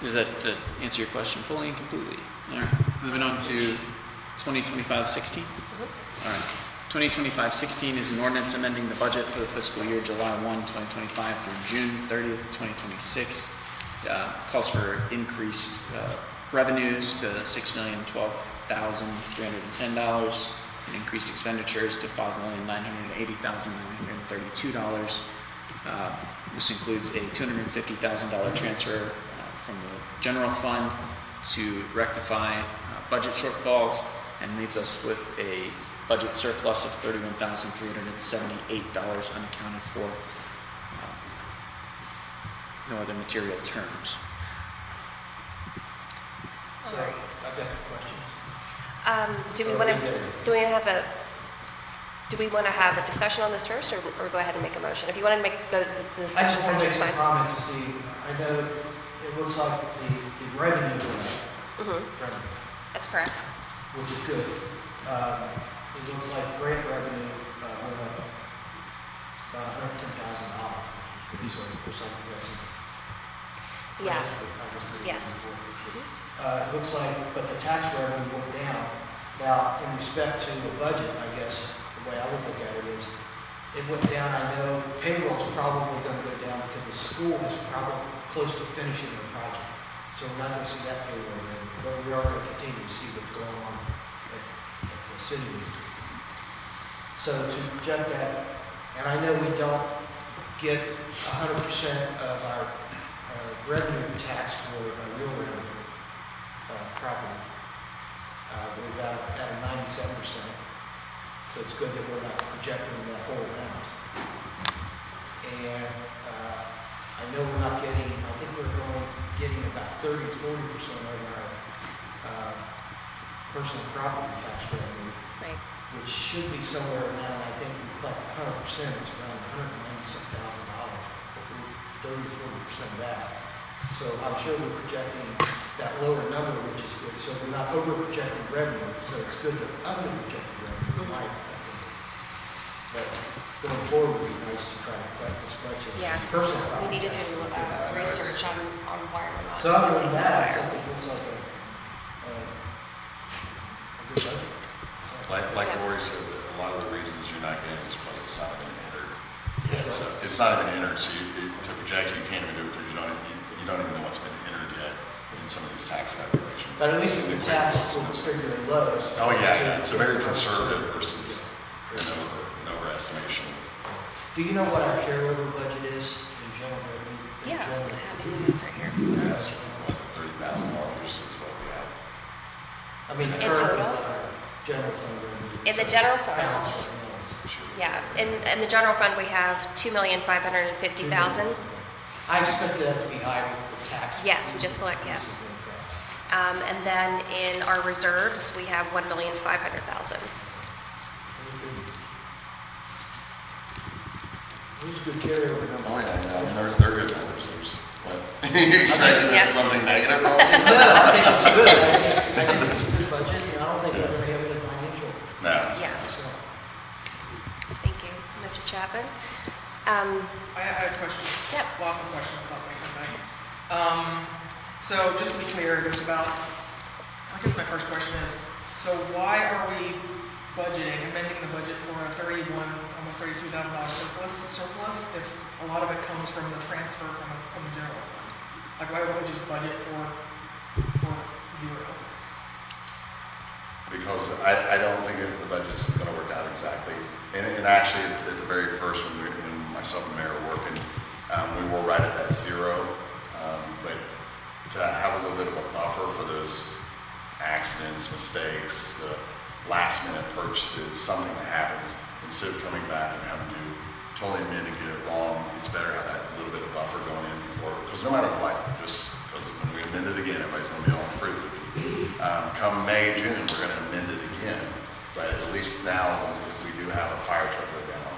Does that answer your question fully and completely? All right. Moving on to 2025-16. All right. 2025-16 is an ordinance amending the budget for the fiscal year July 1, 2025 through June 30th, 2026. Calls for increased revenues to $6,012,310 and increased expenditures to $5,980,932. This includes a $250,000 transfer from the general fund to rectify budget shortfalls and leaves us with a budget surplus of $31,378 unaccounted for. No other material terms. So, I've got some questions. Do we want to have a discussion on this first, or go ahead and make a motion? If you want to go to the I discussion just want to first, make it's some fine. comments to see, I know it looks like the revenue went up from, That's correct. which is good. It looks like grant revenue went up about $110,000, which is good, so for some reason. Yeah. Yes. It looks like, but the tax revenue went down. Now, in respect to the budget, I guess, the way I would look at it is, it went down, I know payroll's probably going to go down because the school is probably close to finishing the project. So we're not going to see that payroll then, but we are going to continue to see what's going on at the city. So to project that, and I know we don't get 100% of our revenue tax for real revenue property. We're about at a 97%. So it's good that we're not projecting that whole amount. And I know we're not getting, I think we're getting about 30 to 40% of our personal property tax revenue, Right. which should be somewhere around, I think we collect 100%, it's around $190,000, but we're 30 to 40% of that. So I'm sure we're projecting that lower number, which is good. So we're not over-projecting revenue, so it's good to under-project revenue, right? I think. But going forward, it would be nice to try to collect as much as Yes. personal We property need to tax. do research on why we're not. So other than collecting that, I higher. think it looks like a good budget. So- Like Lori said, that a lot of the reasons you're not getting is because it's not even entered yet. So it's not even entered, so to project, you can't even do it because you don't even know what's been entered yet in some of these tax calculations. But at least with the tax, we're figuring low. Oh, yeah, it's a very conservative versus an overestimation. Do you know what our carryover budget is in general revenue? in Yeah, general? I have these amounts right here. That's, was it $30,000 is what we have. I mean, In current, total? general fund revenue. In the general fund, Balance. yeah, in the general fund, we have $2,550,000. I expected that to be high with the tax. Yes, we just collect, yes. And then in our reserves, we have $1,500,000. Those are good carryover numbers. Oh, yeah, I mean, they're good numbers. There's, what? You expected Yeah. something negative from No, I think it's good. I think it's a good budget, and I don't think we're gonna have any financial. No. Yeah, So, thank you. Mr. Chapman? I have questions. Yep. Lots of questions about this, I think. So just to be clear, there's about, I guess my first question is, so why are we amending the budget for a almost $32,000 surplus if a lot of it comes from the transfer from the general fund? Like, why don't we just budget for zero? Because I don't think the budget's gonna work out exactly. And actually, at the very first, when myself and Mayor were working, we were right at that zero. But to have a little bit of a buffer for those accidents, mistakes, the last minute purchases, something that happens, instead of coming back and having to totally admit and get it wrong, it's better to have that little bit of buffer going in before, because no matter what, just because when we amend it again, everybody's gonna be on Fruit Loop. Come May, June, we're gonna amend it again, but at least now, if we do have a fire truck go down,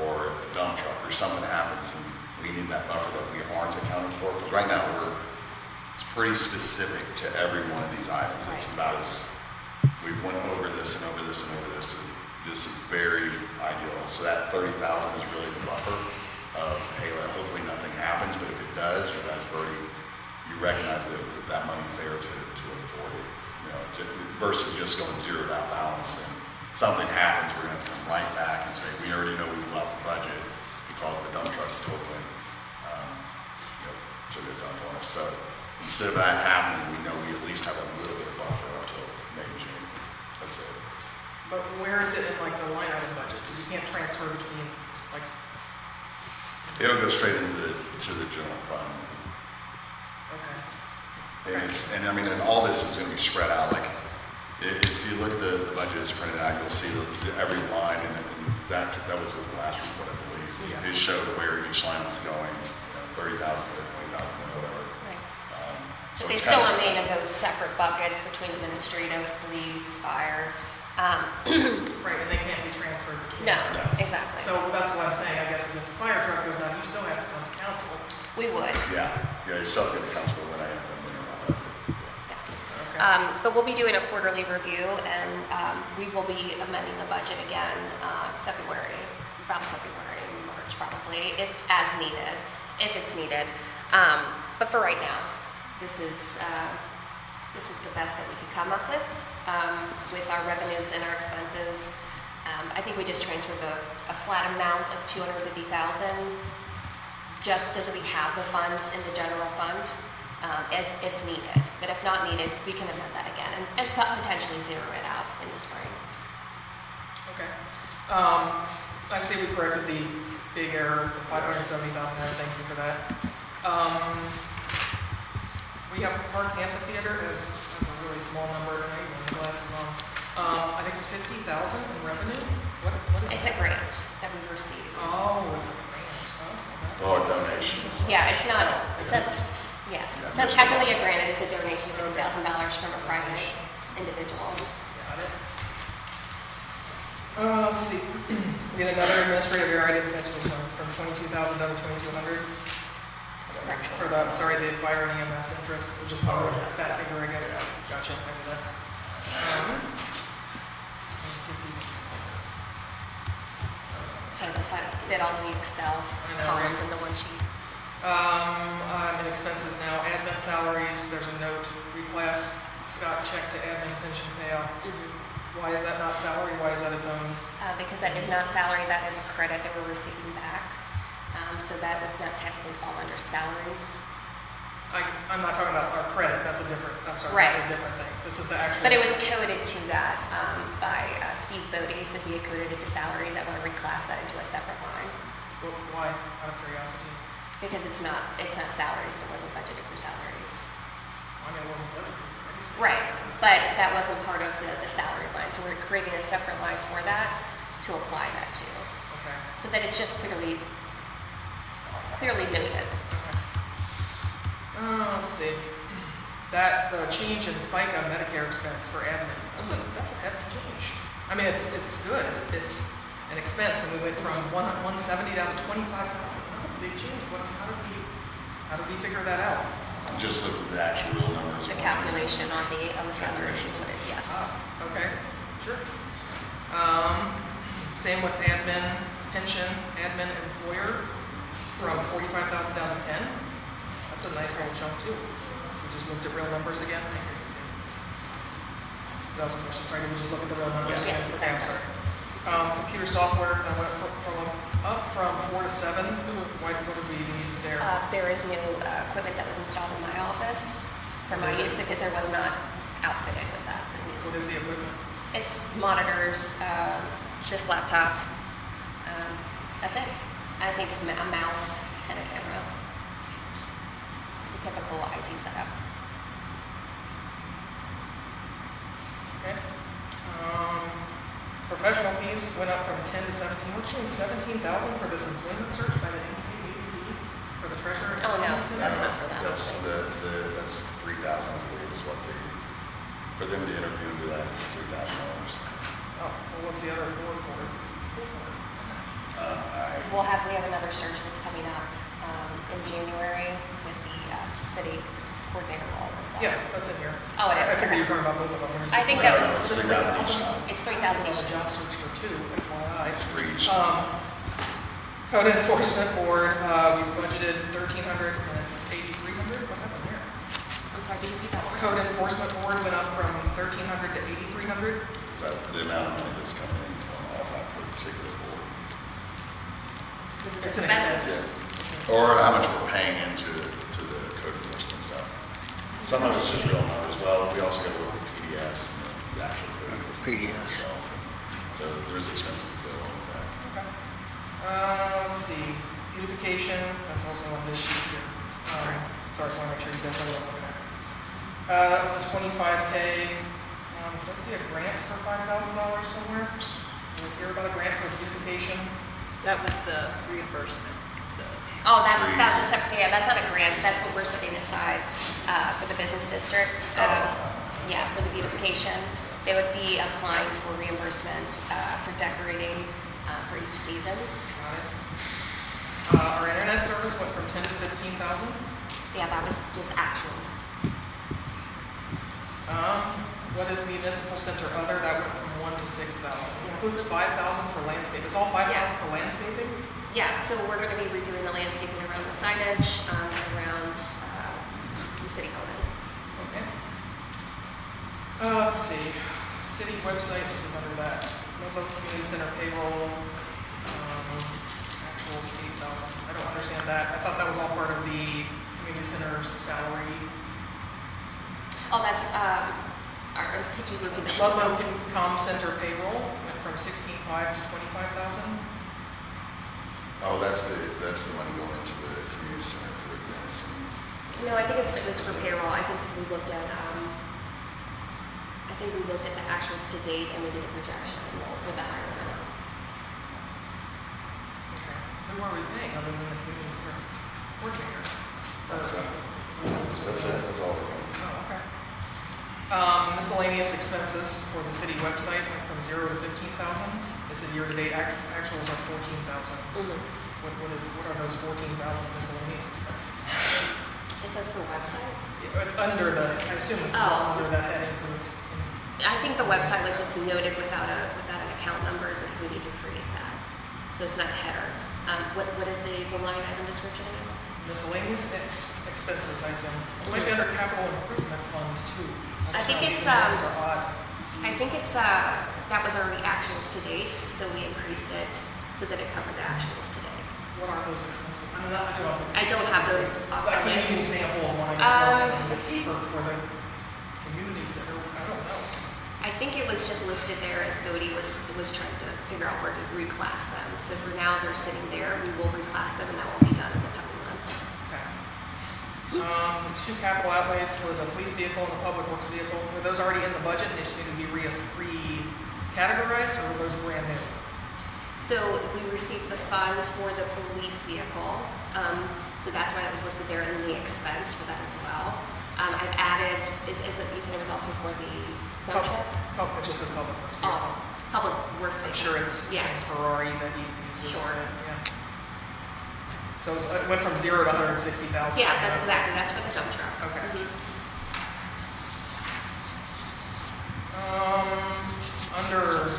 or a dump truck, or something happens, and we need that buffer that we aren't accounting for, because right now, it's pretty specific to every one of these items. It's about as, we went over this and over this and over this. This is very ideal. So that 30,000 is really the buffer of, hey, hopefully nothing happens, but if it does, you guys already, you recognize that money's there to afford it. You know, versus just going zeroed out balance, and something happens, we're gonna have to come right back and say, we already know we've left the budget because the dump truck totally, took a dump on us. So instead of that happening, we know we at least have a little bit of buffer up till May, June. That's it. But where is it in like the line item budget? Because you can't transfer between, like, It'll go straight into the general fund. okay. And I mean, and all this is gonna be spread out. Like, if you look at the budget is printed out, you'll see every line, and that was with the last report, I believe. Yeah. It showed where each line was going, 30,000 or 20,000 or whatever. Right. So But they it's still kinda- remain in those separate buckets between administrative, police, fire. Right, and they can't be transferred between. No, No. exactly. So that's what I'm saying, I guess, is if the fire truck goes down, you still have to come to council. We would. Yeah, you still have to get the council when I have them there about that. Okay. But we'll be doing a quarterly review, and we will be amending the budget again February, around February, March probably, as needed, if it's needed. But for right now, this is the best that we could come up with our revenues and our expenses. I think we just transferred a flat amount of $250,000 just so that we have the funds in the general fund as if needed. But if not needed, we can amend that again and potentially zero it out in the spring. Okay. I see we corrected the big error, the $570,000 error, thank you for that. We have Park Amphitheater as a really small number, right, when the glasses on. I think it's 50,000 in revenue? What is It's that? a grant that we've received. Oh, it's a grant. Or donations. Yeah, it's not, yes, it's not technically a grant, it is a donation of $50,000 from a private individual. Got it. Let's see. We had another administrative error, I didn't catch this one, from 22,000 down to 2,200. Correct. For the, sorry, the fire and EMS interest, it was just that figure, I guess. Gotcha, I knew that. It's even smaller. Kind of fit all the Excel know, columns right? into one sheet. I'm in expenses now, admin salaries, there's a note, reclass Scott check to admin pension payout. Why is that not salary? Why is that its own? Because that is not salary, that is a credit that we're receiving back. So that would not technically fall under salaries. I'm not talking about our credit, that's a different, I'm sorry, Right. that's a different thing. This is the actual. But it was coded to that by Steve Bodie, so he had coded it to salaries. I want to reclass that into a separate line Why, out of curiosity? because it's not salaries and it wasn't budgeted for salaries. I mean, it wasn't budgeted, Right, but that wasn't part of the salary line, so we're creating a separate line for that to apply that to, Okay. so that it's just clearly noted. Let's see. that, the change in FICA Medicare expense for admin, that's a hefty change. I mean, it's good, it's an expense, and we went from 170 down to 25,000. That's a big change. How did we figure that out? Just looked at the actual real numbers. The calculation on the salary, yes. Okay, sure. Same with admin, pension, admin employer, from 45,000 down to 10. That's a nice little chunk too. We just looked at real numbers again. That was a question, sorry, did we just look at the real numbers? Yes, Okay, I'm exactly. sorry. Computer software, that went up from 4 to 7. What did we need there? There is new equipment that was installed in my office for my use because I was not outfitted with that. What is the equipment? It's monitors, this laptop, that's it. I think it's a mouse and a camera. Just a typical IT setup. Okay. Professional fees went up from 10 to 17. We're paying 17,000 for this employment search by the NKAB for the treasurer. Oh, no, that's not for that. That's that's 3,000, I believe, is what for them to interview and do that is $3,000. Oh, well, what's the other four for? We have another search that's coming up in January with the city coordinator role as well. Yeah, that's in here. Oh, it is. I figured you were Okay. talking about both of them. I think that was, It's 3,000 each. it's 3,000 There's each. a job search for 2, FYI. It's 3 each. Code Enforcement Board, we budgeted 1,300 and it's 8,300. What happened there? I'm sorry, can you repeat that one? Code Enforcement Board went up from 1,300 to 8,300. Is that the amount of money that's coming in off that particular board? This is It's an expenses. expense. Or how much we're paying into to the code enforcement stuff. Some of it's just real numbers. Well, we also got to work with PDS and the actual code enforcement PDS. itself. So there's expenses to go on with that. Okay. Let's see, beautification, that's also on this sheet here. Sorry, I just want to make sure you guys know what I'm looking at. That was the 25K. Did I see a grant for $5,000 somewhere? Did you hear about a grant for beautification? That was the reimbursement. Oh, that's a separate, yeah, that's not a grant, that's what we're setting aside for the business district. Yeah, for the beautification. They would be applying for reimbursement for decorating for each season. Got it. Our internet service went from 10 to 15,000. Yeah, that was just actuals. What is municipal center other? That went from 1 to 6,000. Includes 5,000 for landscape. It's all 5,000 Yeah. for landscaping? Yeah, so we're going to be redoing the landscaping around the signage, around the city building. Okay. Let's see, city website, this is under that, Ludlow Community Center payroll, actuals 8,000. I don't understand that. I thought that was all part of the community center salary. Oh, that's, could you repeat that? Ludlow Com Center payroll went from 16,500 to 25,000. Oh, that's the money going into the community center for events. No, I think it was for payroll. I think because we looked at, the actuals to date and we did a projection for the higher amount. Okay. Who are we paying other than the community center coordinator? That's it. That's all we're doing. Oh, okay. Miscellaneous expenses for the city website went from 0 to 15,000. It's a year-to-date, actuals are 14,000. What are those 14,000 miscellaneous expenses? It says for website? It's under the, I assume this is all under that heading because it's, I think the website was just noted without an account number because we need to create that. So it's not a header. What is the line item description again? miscellaneous expenses, I assume. It might be under capital improvement fund too. I think don't know, it's, these amounts are odd. I think it's, that was already actuals to date, so we increased it so that it covered the actuals to date. What are those expenses? I don't have those off I the can give you an list. example of one I saw, the paper for the community center, I don't know. I think it was just listed there as Bodie was trying to figure out where to reclass them. So for now, they're sitting there. We will reclass them, and that will be done in the coming months. Okay. The two capital outlays for the police vehicle and the public works vehicle, were those already in the budget and they just need to be recategorized, or were those brand new? So we received the funds for the police vehicle. So that's why it was listed there in the expense for that as well. I've added, is it, you said it was also for the dump truck? Oh, it just says public works. Oh, public works I'm vehicle. sure it's Yeah. Shane's Ferrari that he uses. Sure. Yeah. So it went from 0 to 160,000. Yeah, that's exactly, that's for the dump truck. Okay. Mhm. Under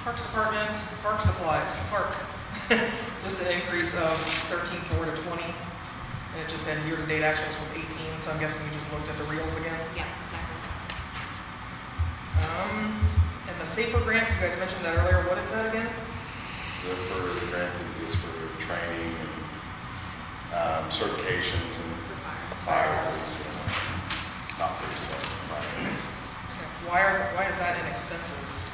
Parks Department, park supplies, park, just an increase of 13.4 to 20. And it just said year-to-date actuals was 18, so I'm guessing you just looked at the reels again. Yeah, exactly. And the SAFER grant, you guys mentioned that earlier. What is that again? For the grant that he gets for training and certifications and fire police, not police, but fire police. Why is that in expenses?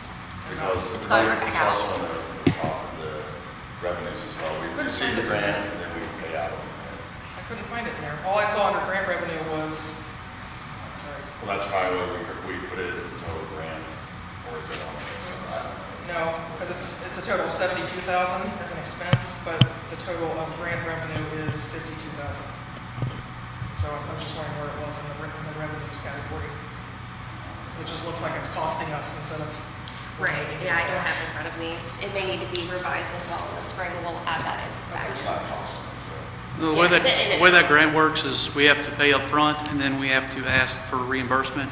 Because It's it's going right back out. also in off of the revenues as well. We receive the grant and then we pay out on the grant. I couldn't find it there. All I saw under grant revenue was, sorry, Well, that's probably why we put it as a total grant, or is it on there? So I don't know. no, because it's a total of 72,000 as an expense, but the total of grant revenue is 52,000. So I was just wondering where it was in the revenues category. Because it just looks like it's costing us instead of. Right, yeah, I don't have it in front of me. It may need to be revised as well in the spring, and we'll add that in back It's to. not costing us, so. The Yeah, way is it in it? that, way that grant works is we have to pay up front, and then we have to ask for reimbursement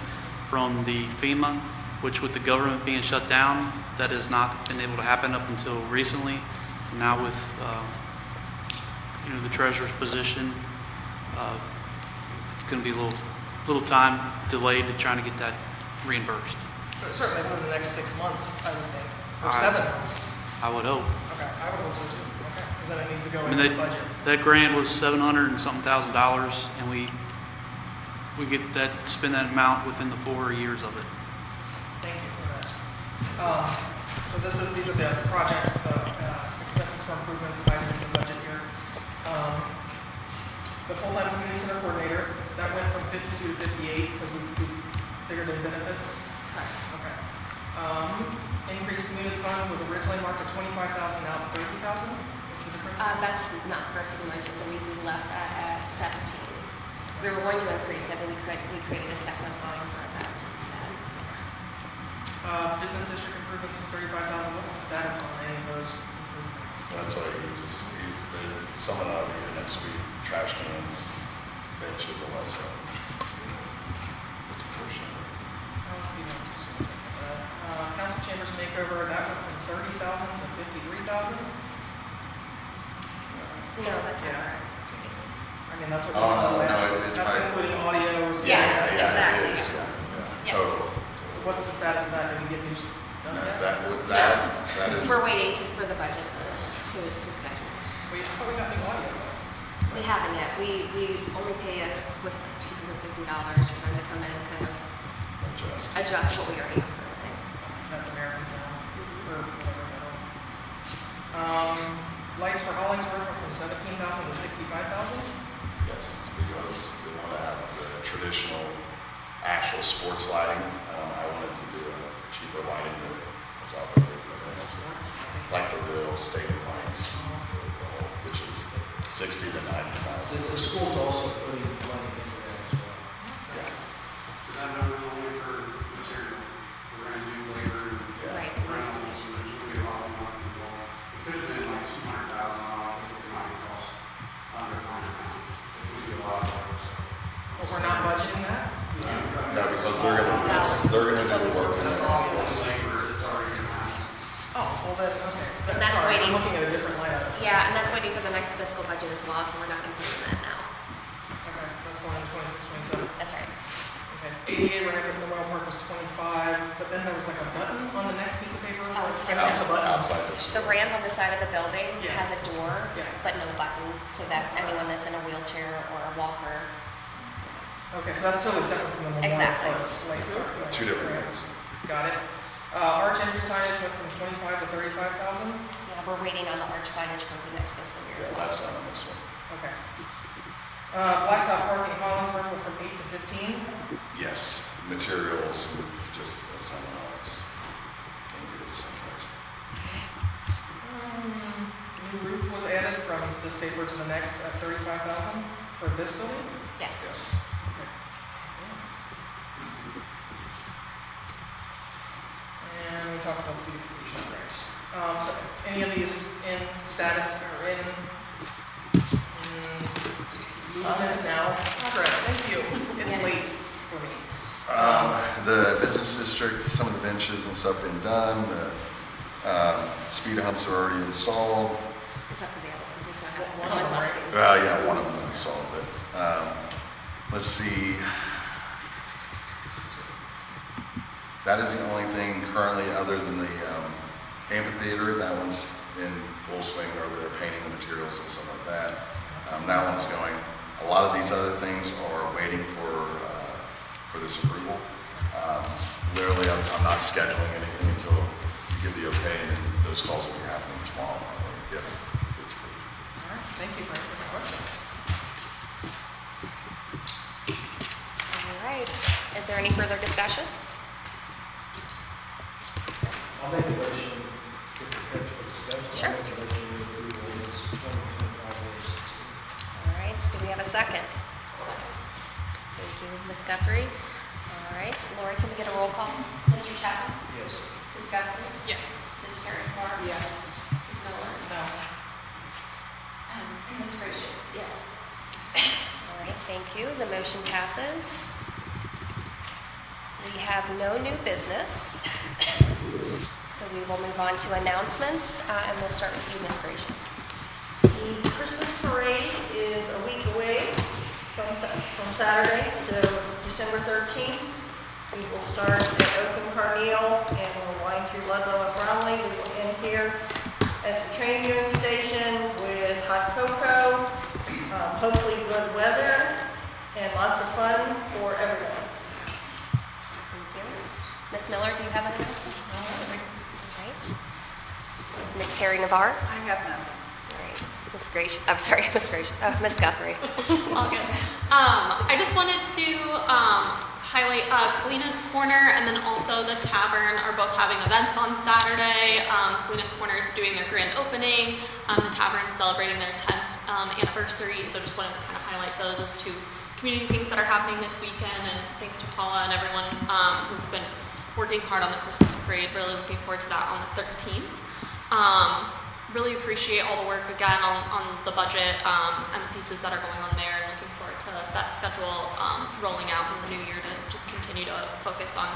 from the FEMA, which with the government being shut down, that has not been able to happen up until recently. Now with, the treasurer's position, it's going to be a little time delayed to trying to get that reimbursed. But certainly within the next 6 months, I would think, or I- 7 months. I would hope. Okay, I would hope so too. Okay, because then it needs to go I in mean, this budget. that grant was $700 and something thousand, and we get that, spend that amount within the 4 years of it. Thank you for that. So these are the projects, the expenses for improvements tied into the budget here. The full-time community center coordinator, that went from 52 to 58 because we figured in benefits. Correct. Okay. Increased community fund was originally marked at 25,000, now it's 30,000. What's the difference? That's not correct in my, I believe we left that at 17. We were going to increase it, but we created a second line for events instead. Business district improvements is 35,000. What's the status on any of those improvements? That's why he's someone out here next week, trash cans, benches, all that stuff. It's a portion of it. Let's be next. Council chambers makeover, that went from 30,000 to 53,000. No, that's not Yeah. correct. I mean, that's what. Oh, no, it's That's fine. including audio. Yes, Yeah, exactly. it is, yeah. Yes. So, So what's the status of that? Did we get new stuff no, yet? that is. We're waiting for the budget to schedule. I thought we got new audio. We haven't yet. We only pay was like $250 for them to come in and kind of adjust what we already have currently. That's American Sound, or whatever. Lights for Hollingsworth went from 17,000 to 65,000. Yes, because they want to have the traditional, actual sports lighting. I wanted to do a cheaper lighting, but on top of it, but that's like the real stadium lights, which is 60 to 90,000. The school's also putting money into that as well. Yes. That number's only for material. We're gonna do labor and Yeah. Right. rentals, and there's gonna be a lot more involved. It could have been like $200,000, it might cost under $100,000. It would be a lot of work. But we're not budgeting that? No, because they're gonna do the work. That's all the labor that's already gonna happen. Oh, well, that's, okay. And that's Sorry, waiting. I'm looking at a different line item. Yeah, and that's waiting for the next fiscal budget as well, so we're not including that now. Okay, that's going into 26, 27. That's right. Okay, ADA ramp at Memorial Park was 25, but then there was like a button on the next piece of paper. Oh, it's I different. guess a button. Outside of The ramp on the side of the building Yes. has a door, Yeah. but no button, so that anyone that's in a wheelchair or a walker. Okay, so that's totally separate from the Memorial Exactly. Park. Like, Two different right. things. Got it. Arch entry signage went from 25 to 35,000. Yeah, we're waiting on the arch signage for the next fiscal year as Yeah, well. that's not on this one. Okay. Blacktop parking at Hollingsworth went from 8 to 15. Yes, materials, and just, that's not how it's, can't get it someplace. New roof was added from this paper to the next at 35,000 for this building. Yes. Yes. talked about the beautification grants. So any of these in status or in movement now? Progress, thank you. It's late for me. The business district, some of the benches and stuff been done, the speed humps are already installed. It's up to the other, it's not, One one's of them, not right? being Well, yeah, one of them is installed, but, let's see. That is the only thing currently other than the amphitheater. That one's in full swing over there, painting the materials and stuff like that. That one's going. A lot of these other things are waiting for this approval. Literally, I'm not scheduling anything until you give the okay, and then those calls will be happening tomorrow. Probably. Yeah. All right, thank you for answering my questions. All right, is there any further discussion? I'll make a motion to prepare for discussion. Sure. I'll make a motion to approve ordinance 2025-16. All right, do we have a second? Thank you, Ms. Guthrie. All right, Lori, can we get a roll call? Mr. Chapman? Yes. Ms. Guthrie? Yes. Ms. Terry Moore? Yes. Ms. Miller? No. And Ms. Gracious? Yes. All right, thank you. The motion passes. We have no new business. So we will move on to announcements, and we'll start with you, Ms. Gracious. The Christmas parade is a week away from Saturday, so December 13th. We will start at Oak and Carneal, and we'll wind through Ludlow and Bromley. We will end here at the train viewing station with hot cocoa, hopefully good weather, and lots of fun for everyone. Thank you. Ms. Miller, do you have an announcement? All right. Ms. Terry Navarre? I have nothing. All right. Ms. Gracious, I'm sorry, Ms. Gracious, Ms. Guthrie. All good. I just wanted to highlight Kalina's Corner and then also the Tavern are both having events on Saturday. Kalina's Corner is doing their grand opening. The Tavern's celebrating their 10th anniversary, so just wanted to kind of highlight those as two community things that are happening this weekend. And thanks to Paula and everyone who've been working hard on the Christmas parade. Really looking forward to that on the 13th. Really appreciate all the work again on the budget and the pieces that are going on there. Looking forward to that schedule rolling out in the new year to just continue to focus on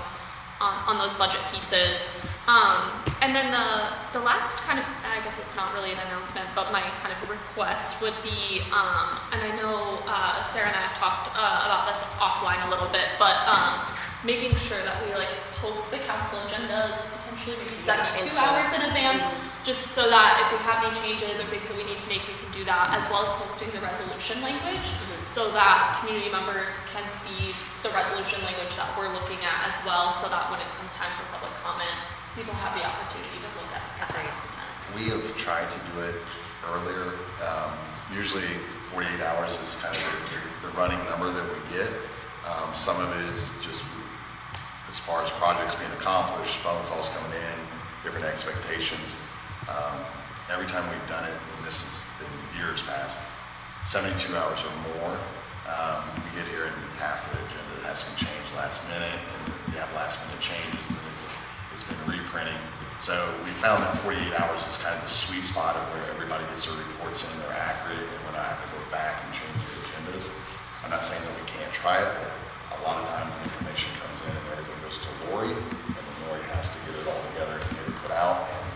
those budget pieces. And then the last kind of, I guess it's not really an announcement, but my kind of request would be, and I know Sarah and I have talked about this offline a little bit, but making sure that we like post the council agendas potentially maybe 72 hours in advance, just so that if we have any changes or things that we need to make, we can do that, as well as posting the resolution language, so that community members can see the resolution language that we're looking at as well, so that when it comes time for public comment, people have the opportunity to look at that content. We have tried to do it earlier. Usually 48 hours is kind of the running number that we get. Some of it is just as far as projects being accomplished, phone calls coming in, different expectations. Every time we've done it, and this is in years past, 72 hours or more, we get here and half the agenda has been changed last minute, and you have last minute changes, and it's been reprinting. So we found that 48 hours is kind of the sweet spot of where everybody gets their reports in, they're accurate, and we're not having to go back and change the agendas. I'm not saying that we can't try it, but a lot of times the information comes in and everything goes to Lori, and then Lori has to get it all together and get it put out. And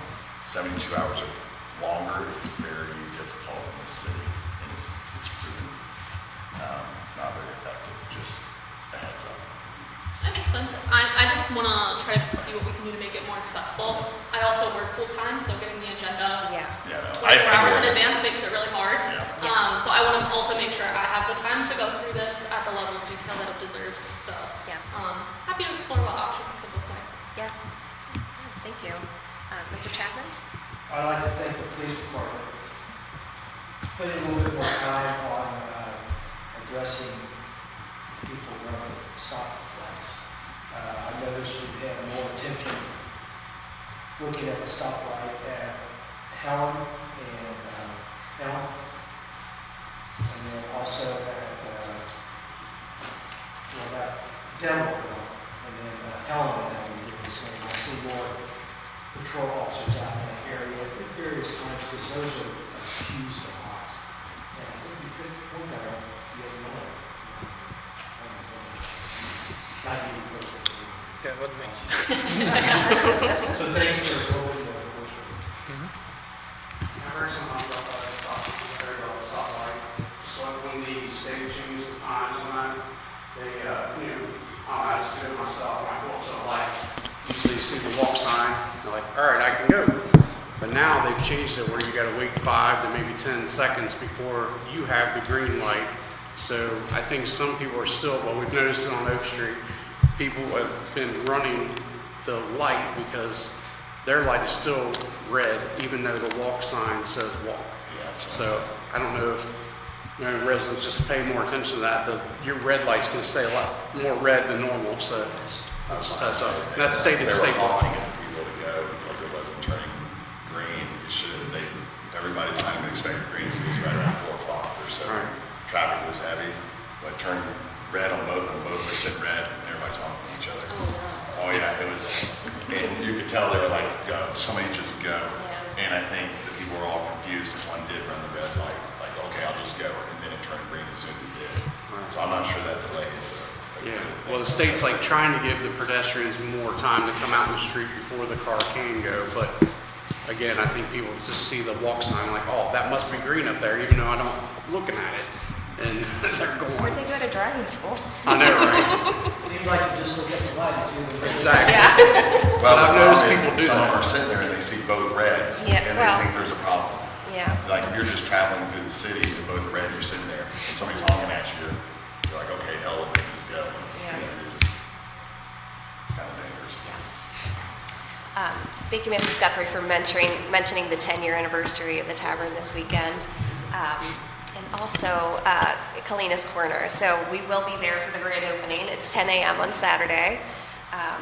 72 hours or longer is very difficult in this city, and it's proven not very effective. Just a heads up. That makes sense. I just want to try to see what we can do to make it more accessible. I also work full-time, so getting the agenda Yeah. Yeah, no, 24 hours in agree. advance makes it really hard. Yeah. So I want to also make sure I have the time to go through this at the level of detail that it deserves. So Yeah. happy to explore what options could look like. Yeah. Thank you. Mr. Chapman? I'd like to thank the police department putting a little bit more time on addressing people running stop lights. I noticed we had more attention looking at the stoplight at Helen and Elm, and then also at that Delaware, and then Helen and Elm did the same. I see more So thanks for holding that portion. I heard something about the stoplight. So when the state changed the times on that, they, I just do it myself, when I go up to the light, usually you see the walk sign, they're like, all right, I can go. But now they've changed it where you gotta wait 5 to maybe 10 seconds before you have the green light. So I think some people are still, well, we've noticed it on Oak Street, people have been running the light because their light is still red, even though the walk sign says walk. So I don't know if residents just pay more attention to that. Your red light's gonna stay a lot more red than normal, so that's stated They were statewide. honking at people to go because it wasn't turning green. It should have, everybody behind them expected green, so it was right around 4 o'clock or so. Right. Traffic was heavy, but turned red on both of them. Both they said red, and everybody's honking at each other. Oh yeah, it was, and you could tell they were like, go, somebody just go. And I think the people were all confused, and one did run the red light, like, okay, I'll just go, and then it turned green as soon as it did. So I'm not sure that delay is a Yeah, good thing. well, the state's like trying to give the pedestrians more time to come out in the street before the car can go, but again, I think people just see the walk sign like, oh, that must be green up there, even though I don't looking at it, and they're Where'd going. they go to driving school? I know, right? Seemed like you just look at the light too. Exactly. Well, I've the noticed problem is, people do some of that. them are sitting there and they see both red, Yeah, and well- they think there's a problem. Yeah. Like, if you're just traveling through the city and both red, you're sitting there, and somebody's honking at you, you're like, okay, hell, let me just go. Yeah. It's kind of dangerous. Thank you, Mrs. Guthrie, for mentioning the 10-year anniversary of the tavern this weekend. And also Kalina's Corner. So we will be there for the grand opening. It's 10 a.m. on Saturday.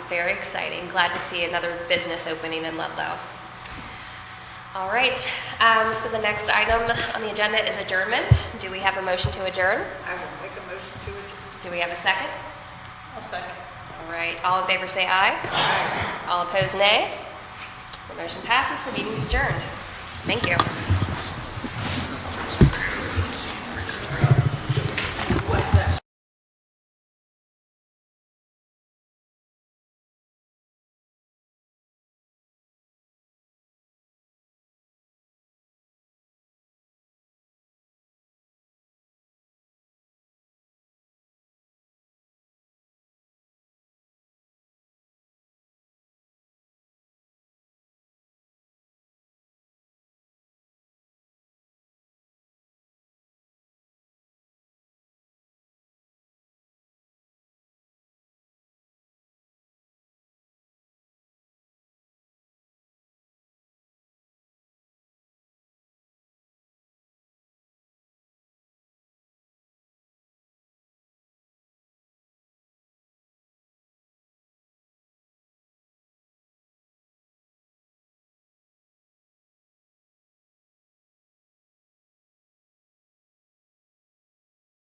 Very exciting. Glad to see another business opening in Ludlow. All right, so the next item on the agenda is adjournment. Do we have a motion to adjourn? I will make a motion to adjourn. Do we have a second? I'll second. All right, all in favor say aye. Aye. All opposed, nay. The motion passes. The meeting's adjourned. Thank you.